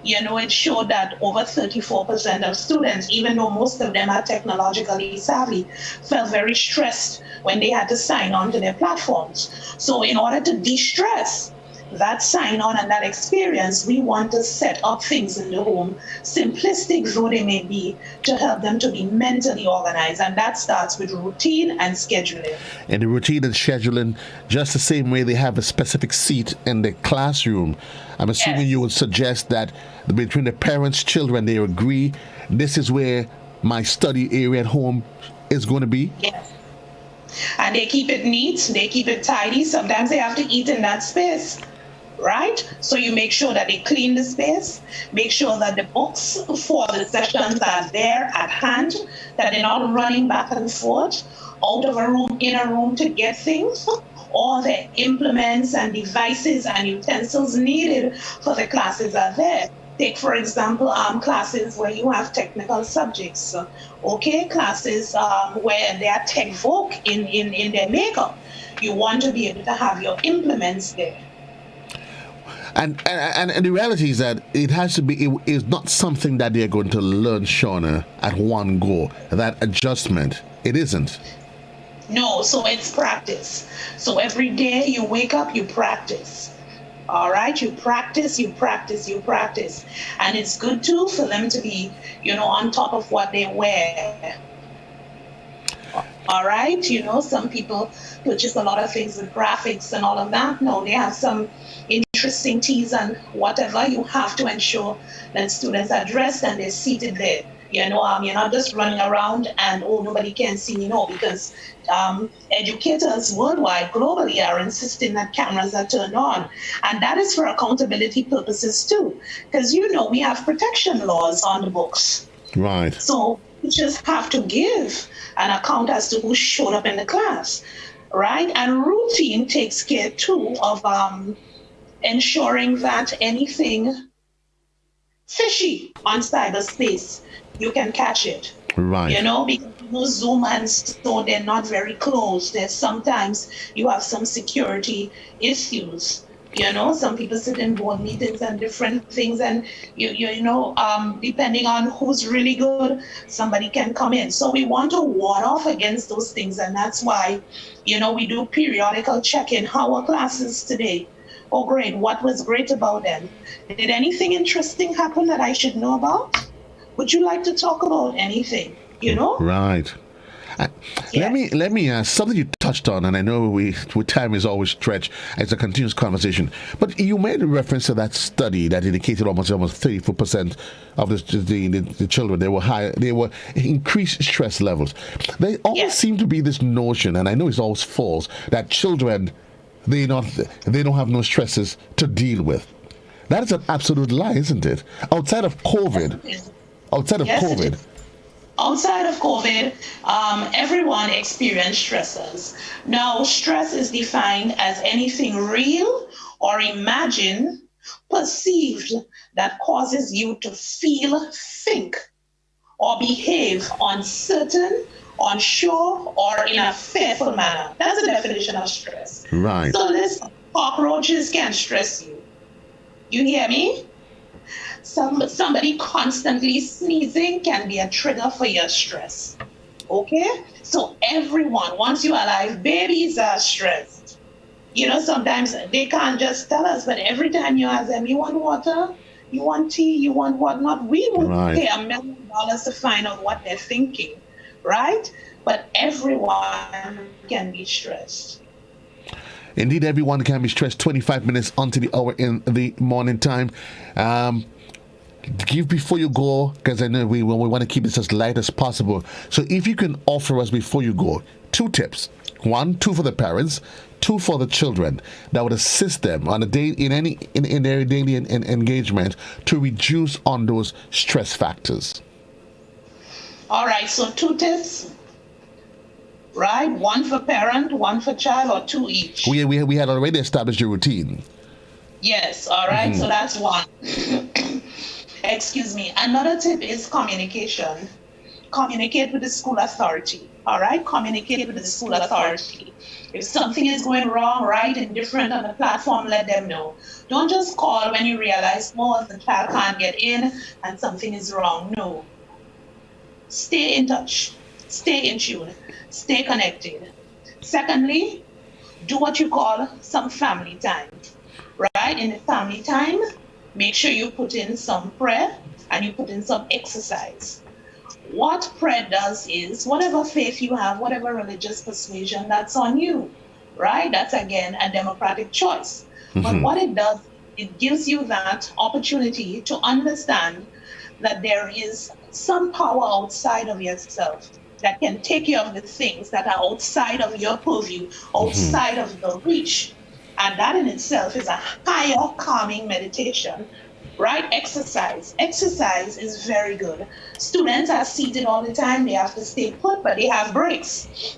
it showed that over 34% of students, even though most of them are technologically savvy, felt very stressed when they had to sign on to their platforms. So in order to de-stress that sign on and that experience, we want to set up things in the home, simplistic though they may be, to help them to be mentally organized. And that starts with routine and scheduling. And the routine and scheduling, just the same way they have a specific seat in the classroom, I'm assuming you would suggest that between the parents, children, they agree, this is where my study area at home is going to be? Yes. And they keep it neat, they keep it tidy. Sometimes they have to eat in that space, right? So you make sure that they clean the space, make sure that the books for the sessions are there at hand, that they're not running back and forth out of a room, in a room to get things. All the implements and devices and utensils needed for the classes are there. Take, for example, classes where you have technical subjects, classes where they are tech folk in their makeup. You want to be able to have your implements there. And the reality is that it has to be, it is not something that they're going to learn, Shawnna, at one go. That adjustment, it isn't. No, so it's practice. So every day you wake up, you practice. All right, you practice. And it's good too for them to be, on top of what they wear. All right, some people purchase a lot of things with graphics and all of that. No, they have some interesting tees and whatever. You have to ensure that students are dressed and they're seated there. You're not just running around and, nobody can see me. No, because educators worldwide, globally, are insisting that cameras are turned on. And that is for accountability purposes too. Because, we have protection laws on the books. Right. So you just have to give an account as to who showed up in the class, right? And routine takes care too of ensuring that anything fishy on cyberspace, you can catch it. Right. Because Zoom and so they're not very close. There's sometimes you have some security issues. Some people sit in board meetings and different things, and depending on who's really good, somebody can come in. So we want to ward off against those things, and that's why, we do periodical check-in. How are classes today? Oh, great. What was great about them? Did anything interesting happen that I should know about? Would you like to talk about anything? Right. Yes. Let me ask something you touched on, and I know with time is always stretched. It's a continuous conversation. But you made a reference to that study that indicated almost 34% of the children they were increased stress levels. There always seem to be this notion, and I know it's always false, that children they don't have no stresses to deal with. That is an absolute lie, isn't it? Outside of COVID. Outside of COVID, everyone experienced stressors. Now, stress is defined as anything real or imagined, perceived that causes you to feel, think, or behave uncertain, unsure, or in a fearful manner. That's the definition of stress. Right. So listen, cockroaches can stress you. You hear me? Somebody constantly sneezing can be a trigger for your stress. Okay? So everyone, once you're alive, babies are stressed. Sometimes they can't just tell us, but every time you ask them, you want water? You want tea? You want whatnot? We would pay $1 million to find out what they're thinking, right? But everyone can be stressed. Indeed, everyone can be stressed. 25 minutes onto the hour in the morning time. Give before you go, because I know we want to keep this as light as possible. So if you can offer us before you go 2 tips. 2 for the parents, 2 for the children that would assist them on a day in their daily engagement to reduce on those stress factors. All right, so 2 tips. Right? 1 for parent, 1 for child, or 2 each? We had already established a routine. Yes, all right, so that's 1. Excuse me. Another tip is communication. communicate with the school authority. All right, communicate with the school authority. If something is going wrong, right, indifferent on the platform, let them know. Don't just call when you realize, oh, the child can't get in and something is wrong. No. Stay in touch. Stay in tune. Stay connected. Secondly, do what you call some family time. Right? In the family time, make sure you put in some prayer and you put in some exercise. What prayer does is, whatever faith you have, whatever religious persuasion, that's on you, right? That's, again, a democratic choice. But what it does, it gives you that opportunity to understand that there is some power outside of yourself that can take care of the things that are outside of your purview, outside of your reach. And that in itself is a higher calming meditation. Right? Exercise. Exercise is very good. Students are seated all the time. They have to stay put, but they have breaks.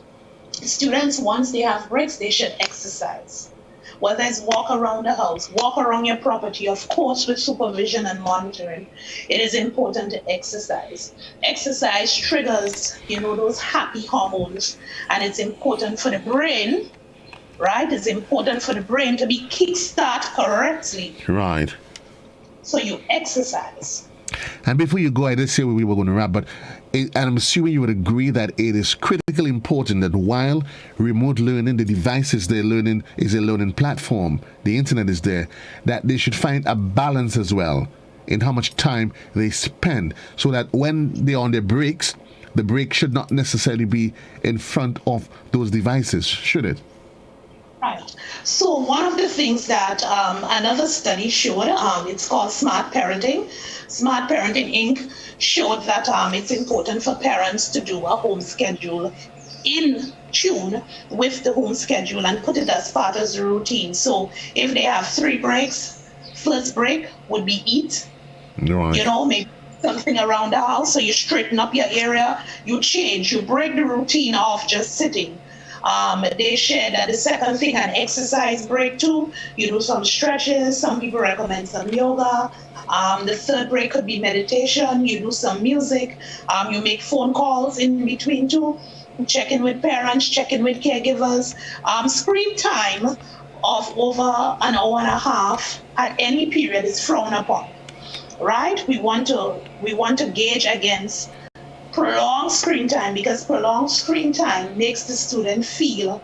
Students, once they have breaks, they should exercise. Whether it's walk around the house, walk around your property, of course, with supervision and monitoring, it is important to exercise. Exercise triggers, those happy hormones, and it's important for the brain, right? It's important for the brain to be kickstarted correctly. Right. So you exercise. And before you go, I did say we were going to wrap, but and I'm assuming you would agree that it is critically important that while remote learning, the devices they're learning is a learning platform, the internet is there, that they should find a balance as well in how much time they spend, so that when they're on their breaks, the break should not necessarily be in front of those devices, should it? Right. So one of the things that another study showed, it's called Smart Parenting. Smart Parenting Inc. showed that it's important for parents to do a home schedule in tune with the home schedule and put it as part of the routine. So if they have 3 breaks, first break would be eat. Right. Maybe something around the house. So you straighten up your area, you change, you break the routine off just sitting. They share that the second thing, an exercise break too. You do some stretches. Some people recommend some yoga. The third break could be meditation. You do some music. You make phone calls in between too. Check in with parents, check in with caregivers. Screen time of over an hour and a half at any period is frowned upon. Right? We want to gauge against prolonged screen time, because prolonged screen time makes the student feel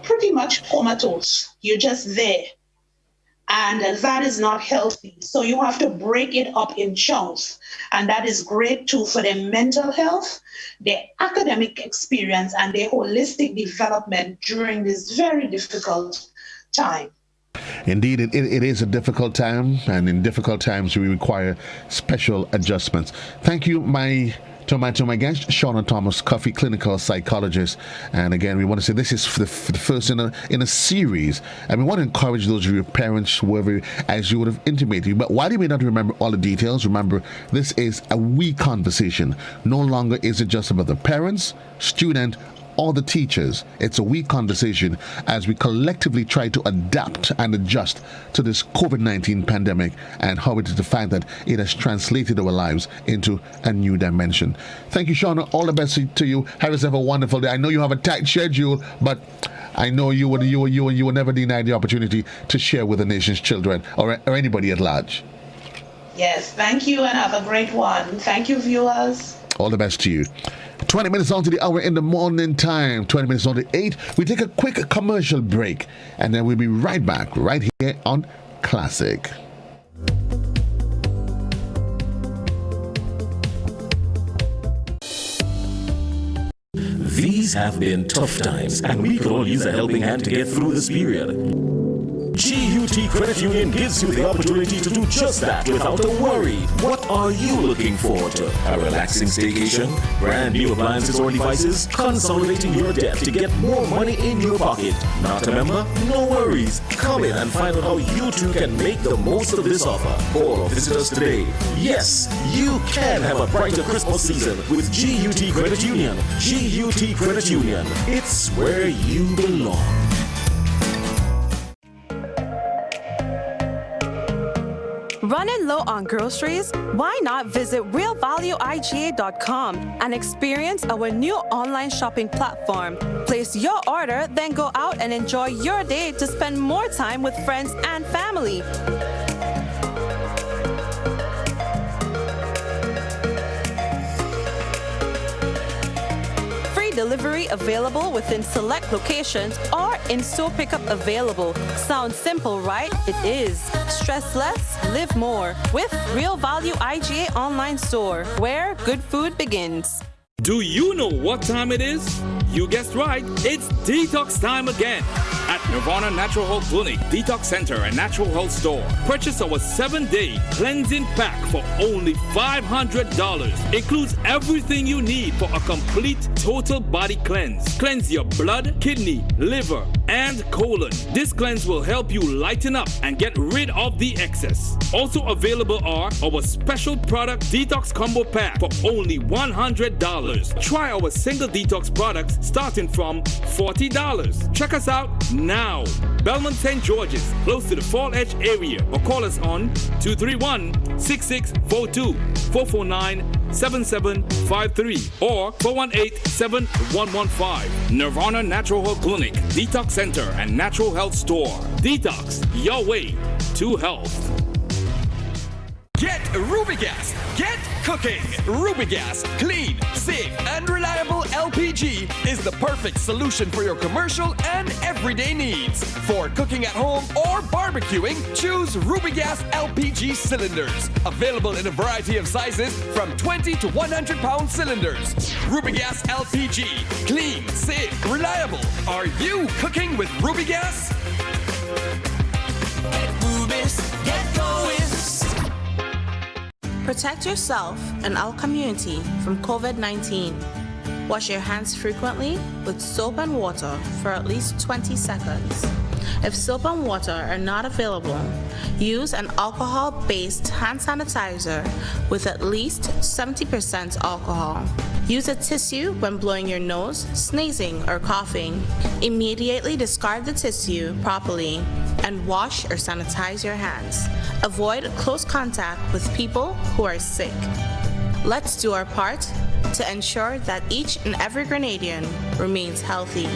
pretty much comatose. You're just there. And that is not healthy. So you have to break it up in chunks. And that is great too for their mental health, their academic experience, and their holistic development during this very difficult time. Indeed, it is a difficult time, and in difficult times we require special adjustments. Thank you, to my guest, Shawnna Thomas, Cuffie, clinical psychologist. And again, we want to say this is for the first in a series, and we want to encourage those of your parents, whoever, as you would have intimated. But while you may not remember all the details, remember this is a we conversation. No longer is it just about the parents, student, or the teachers. It's a we conversation as we collectively try to adapt and adjust to this COVID-19 pandemic and how it is the fact that it has translated our lives into a new dimension. Thank you, Shawnna. All the best to you. Have yourself a wonderful day. I know you have a tight schedule, but I know you will never deny the opportunity to share with the nation's children or anybody at large. Yes, thank you, and have a great one. Thank you, viewers. All the best to you. 20 minutes on to the hour in the morning time, 20 minutes on to 8. We take a quick commercial break, and then we'll be right back, right here on Classic. These have been tough times, and we could all use a helping hand to get through this period. GUT Credit Union gives you the opportunity to do just that without a worry. What are you looking forward to? A relaxing staycation? Brand new appliances or devices? Consolidating your debt to get more money in your pocket? Not a member? No worries. Come in and find out how you too can make the most of this offer. Or visit us today. Yes, you can have a brighter Christmas season with GUT Credit Union. GUT Credit Union. It's where you belong. Running low on groceries? Why not visit realvalueiga.com and experience our new online shopping platform. Place your order, then go out and enjoy your day to spend more time with friends and family. Delivery available within select locations or in-store pickup available. Sounds simple, right? It is. Stress less, live more with Real Value IGA online store, where good food begins. Do you know what time it is? You guessed right, it's detox time again. At Nirvana Natural Health Clinic, Detox Center and Natural Health Store. Purchase our 7-day cleansing pack for only $500. Includes everything you need for a complete total body cleanse. Cleanse your blood, kidney, liver, and colon. This cleanse will help you lighten up and get rid of the excess. Also available are our special product Detox Combo Pack for only $100. Try our single detox products starting from $40. Check us out now. Belmont St. George's, close to the Fall Edge area, or call us on 231-6642, 449-7753, or 418-7115. Nirvana Natural Health Clinic, Detox Center, and Natural Health Store. Detox, your way to health. Get Rubigas. Get cooking. Rubigas, clean, safe, and reliable LPG is the perfect solution for your commercial and everyday needs. For cooking at home or barbecuing, choose Rubigas LPG cylinders. Available in a variety of sizes from 20 to 100-pound cylinders. Rubigas LPG, clean, safe, reliable. Are you cooking with Rubigas? Get Rubis, get going. Protect yourself and our community from COVID-19. Wash your hands frequently with soap and water for at least 20 seconds. If soap and water are not available, use an alcohol-based hand sanitizer with at least 70% alcohol. Use a tissue when blowing your nose, sneezing, or coughing. Immediately discard the tissue properly and wash or sanitize your hands. Avoid close contact with people who are sick. Let's do our part to ensure that each and every Grenadian remains healthy.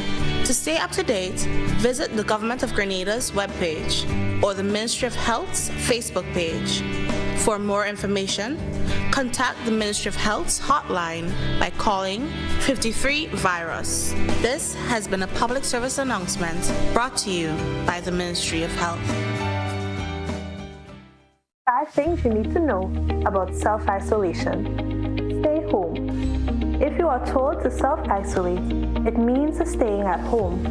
To stay up to date, visit the Government of Grenada's webpage or the Ministry of Health's Facebook page. For more information, contact the Ministry of Health's hotline by calling 53-VIRUS. This has been a public service announcement brought to you by the Ministry of Health. 5 things you need to know about self-isolation. Stay home. If you are told to self-isolate, it means staying at home,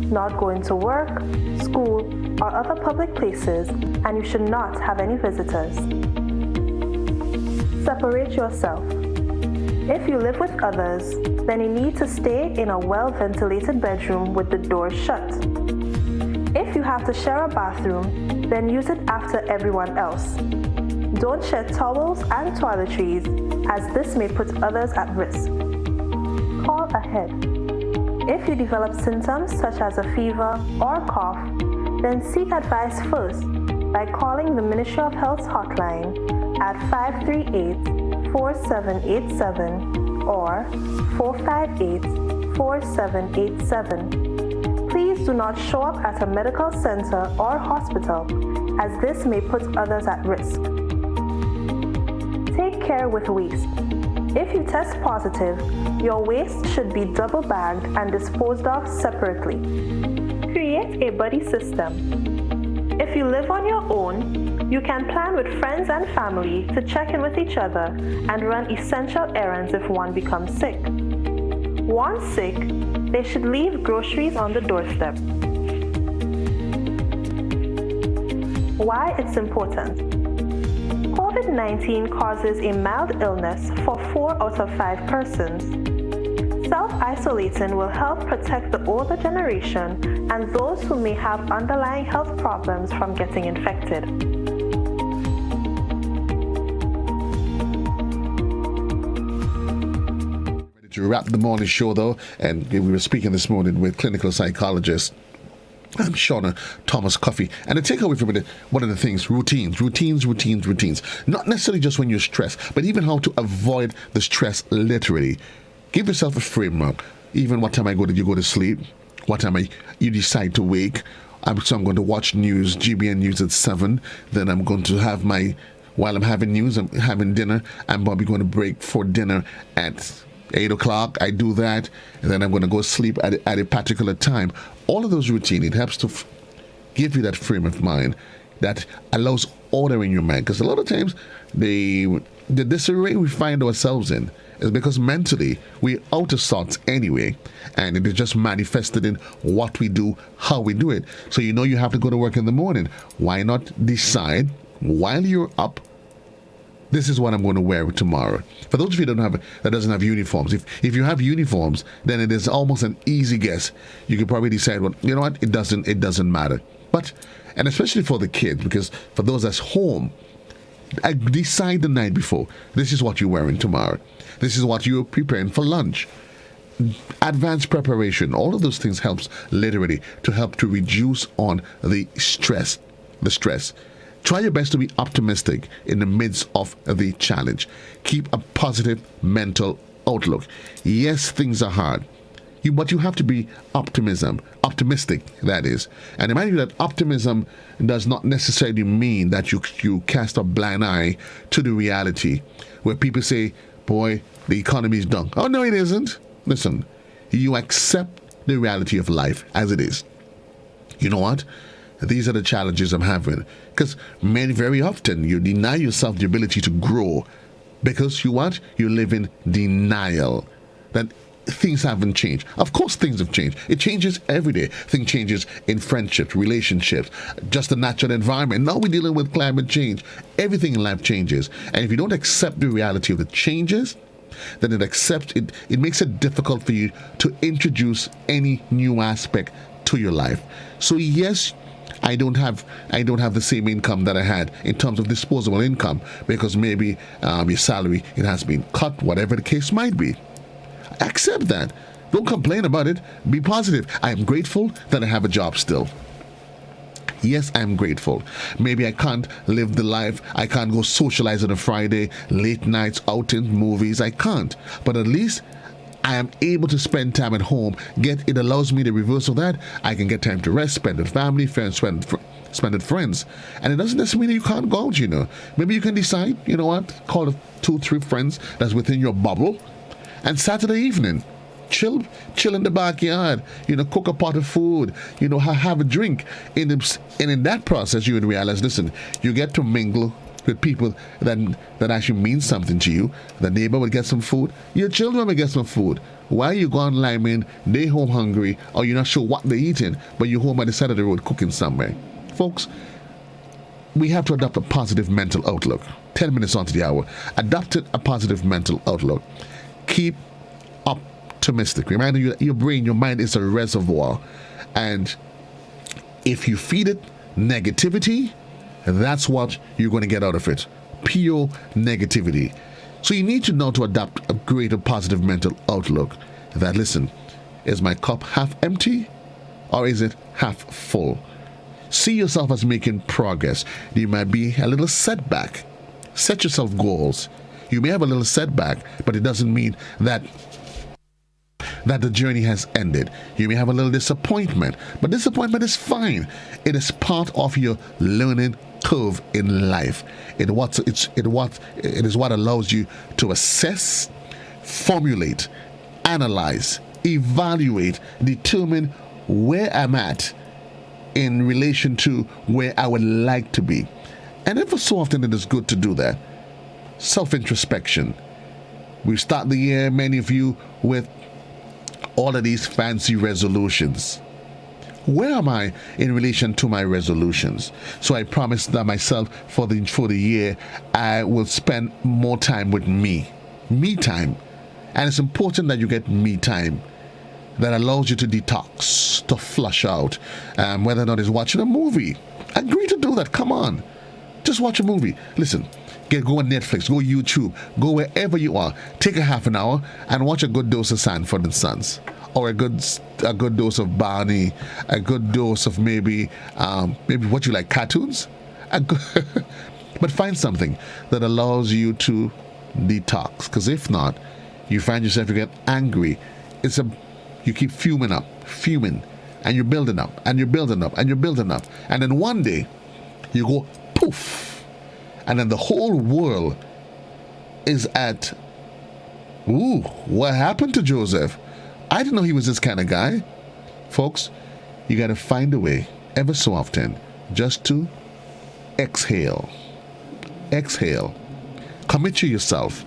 not going to work, school, or other public places, and you should not have any visitors. Separate yourself. If you live with others, then you need to stay in a well-ventilated bedroom with the doors shut. If you have to share a bathroom, then use it after everyone else. Don't share towels and toiletries, as this may put others at risk. Call ahead. If you develop symptoms such as a fever or cough, then seek advice first by calling the Ministry of Health's hotline at 538-4787 or 458-4787. Please do not show up at a medical center or hospital, as this may put others at risk. Take care with waste. If you test positive, your waste should be double bagged and disposed of separately. Create a buddy system. If you live on your own, you can plan with friends and family to check in with each other and run essential errands if one becomes sick. Once sick, they should leave groceries on the doorstep. Why it's important. COVID-19 causes a mild illness for 4 out of 5 persons. Self-isolating will help protect the older generation and those who may have underlying health problems from getting infected. To wrap the morning show, though, and we were speaking this morning with clinical psychologist I'm Shawnna Thomas Cuffie. And the takeaway from it, one of the things, routines. Not necessarily just when you're stressed, but even how to avoid the stress literally. Give yourself a framework. Even what time you go to sleep, what time you decide to wake. So I'm going to watch news, GBN News at 7. Then I'm going to have while I'm having news, I'm having dinner. I'm probably going to break for dinner at 8 o'clock. I do that. And then I'm going to go sleep at a particular time. All of those routines, it helps to give you that frame of mind that allows order in your mind. Because a lot of times, the disarray we find ourselves in is because mentally we're out of sorts anyway, and it is just manifested in what we do, how we do it. So you have to go to work in the morning. Why not decide while you're up, this is what I'm going to wear tomorrow? For those of you that doesn't have uniforms, if you have uniforms, then it is almost an easy guess. You could probably decide, well, you know what, it doesn't matter. And especially for the kids, because for those that's home, I decide the night before, this is what you're wearing tomorrow. This is what you're preparing for lunch. Advanced preparation, all of those things helps literally to help to reduce on the stress. Try your best to be optimistic in the midst of the challenge. Keep a positive mental outlook. Yes, things are hard. But you have to be optimistic, that is. And remind you that optimism does not necessarily mean that you cast a blind eye to the reality where people say, boy, the economy is done. Oh, no, it isn't. Listen, you accept the reality of life as it is. You know what? These are the challenges I'm having. Because very often you deny yourself the ability to grow because you live in denial that things haven't changed. Of course things have changed. It changes every day. Things changes in friendships, relationships, just the natural environment. Now we're dealing with climate change. Everything in life changes. And if you don't accept the reality of the changes, then it makes it difficult for you to introduce any new aspect to your life. So yes, I don't have the same income that I had in terms of disposable income because maybe your salary, it has been cut, whatever the case might be. Accept that. Don't complain about it. Be positive. I am grateful that I have a job still. Yes, I'm grateful. Maybe I can't live the life. I can't go socialize on a Friday, late nights, outings, movies. I can't. But at least I am able to spend time at home. It allows me the reverse of that. I can get time to rest, spend with family, friends, spend with friends. And it doesn't necessarily mean you can't go out, Maybe you can decide, call 2-3 friends that's within your bubble. And Saturday evening, chill in the backyard, cook a pot of food, have a drink. And in that process, you would realize, listen, you get to mingle with people that actually mean something to you. The neighbor would get some food. Your children will get some food. While you gone liming, they home hungry, or you're not sure what they're eating, but you're home by the side of the road cooking somewhere. Folks, we have to adopt a positive mental outlook. 10 minutes onto the hour. Adopt a positive mental outlook. Keep optimistic. Reminding you that your brain, your mind is a reservoir. And if you feed it negativity, that's what you're going to get out of it. Pure negativity. So you need to know to adopt a greater positive mental outlook. That, listen, is my cup half empty or is it half full? See yourself as making progress. There might be a little setback. Set yourself goals. You may have a little setback, but it doesn't mean that the journey has ended. You may have a little disappointment, but disappointment is fine. It is part of your learning curve in life. It is what allows you to assess, formulate, analyze, evaluate, determine where I'm at in relation to where I would like to be. And ever so often it is good to do that. Self-introspection. We start the year, many of you, with all of these fancy resolutions. Where am I in relation to my resolutions? So I promised that myself for the year, I will spend more time with me time. And it's important that you get me time that allows you to detox, to flush out, whether or not it's watching a movie. Agree to do that. Come on. Just watch a movie. Listen. Go on Netflix, go YouTube, go wherever you are. Take a half an hour and watch a good dose of Sanford and Sons. or a good dose of Barney, a good dose of maybe what you like, cartoons. But find something that allows you to detox. Because if not, you find yourself, you get angry. You keep fuming, and you're building up, and you're building up, and you're building up. And then one day, you go poof. And then the whole world is at, ooh, what happened to Joseph? I didn't know he was this kind of guy. Folks, you got to find a way, ever so often, just to exhale. Exhale. Commit to yourself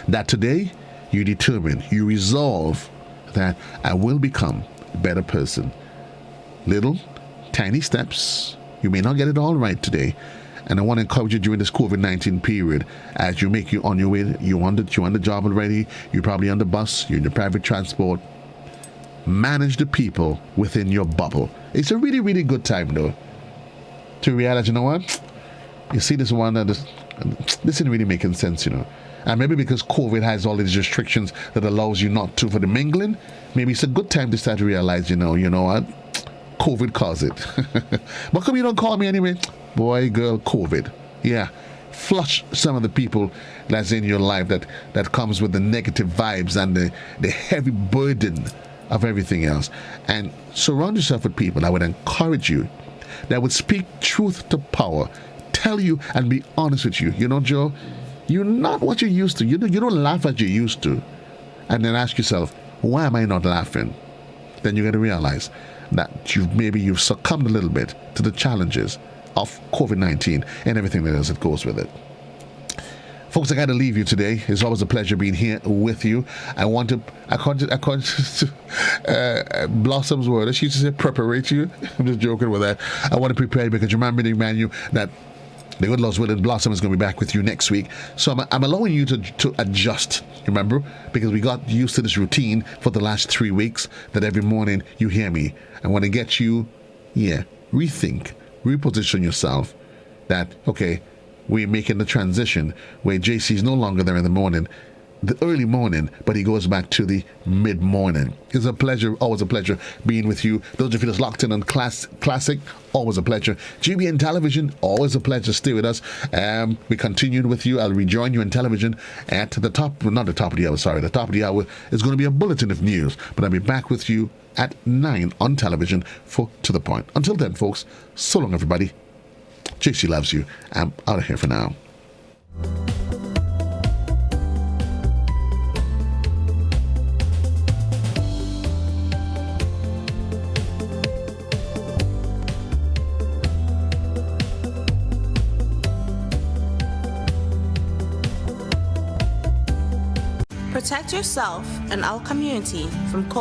that today you determine, you resolve that I will become a better person. Little, tiny steps. You may not get it all right today. And I want to encourage you during this COVID-19 period, as you make you on your way, you're on the job already, you're probably on the bus, you're in the private transport. Manage the people within your bubble. It's a really, really good time, though, to realize, you know what? You see this one, this isn't really making sense, you know. And maybe because COVID has all these restrictions that allows you not to for the mingling, maybe it's a good time to start to realize, you know what? COVID caused it. But come you don't call me anyway? Boy, girl, COVID. Yeah. Flush some of the people that's in your life that comes with the negative vibes and the heavy burden of everything else. And surround yourself with people that would encourage you, that would speak truth to power, tell you and be honest with you. You know, Joe, you're not what you used to. You don't laugh as you used to. And then ask yourself, why am I not laughing? Then you got to realize that you've succumbed a little bit to the challenges of COVID-19 and everything that else that goes with it. Folks, I got to leave you today. It's always a pleasure being here with you. According to Blossom's word, she used to say, preparate you. I'm just joking with that. I want to prepare you because reminding you that the good Lord's will and Blossom is going to be back with you next week. So I'm allowing you to adjust, remember, because we got used to this routine for the last 3 weeks that every morning you hear me. I want to get you, rethink, reposition yourself that, okay, we're making the transition where JC is no longer there in the morning, the early morning, but he goes back to the mid-morning. It's a pleasure, always a pleasure being with you. Those of you that's locked in on Classic, always a pleasure. GBN Television, always a pleasure. Stay with us. We continued with you. I'll rejoin you in television at the top, not the top of the hour, sorry. The top of the hour is going to be a bulletin of news, but I'll be back with you at 9 on television for To The Point. Until then, folks, so long, everybody. JC loves you. I'm out of here for now. Protect yourself and our community from COVID.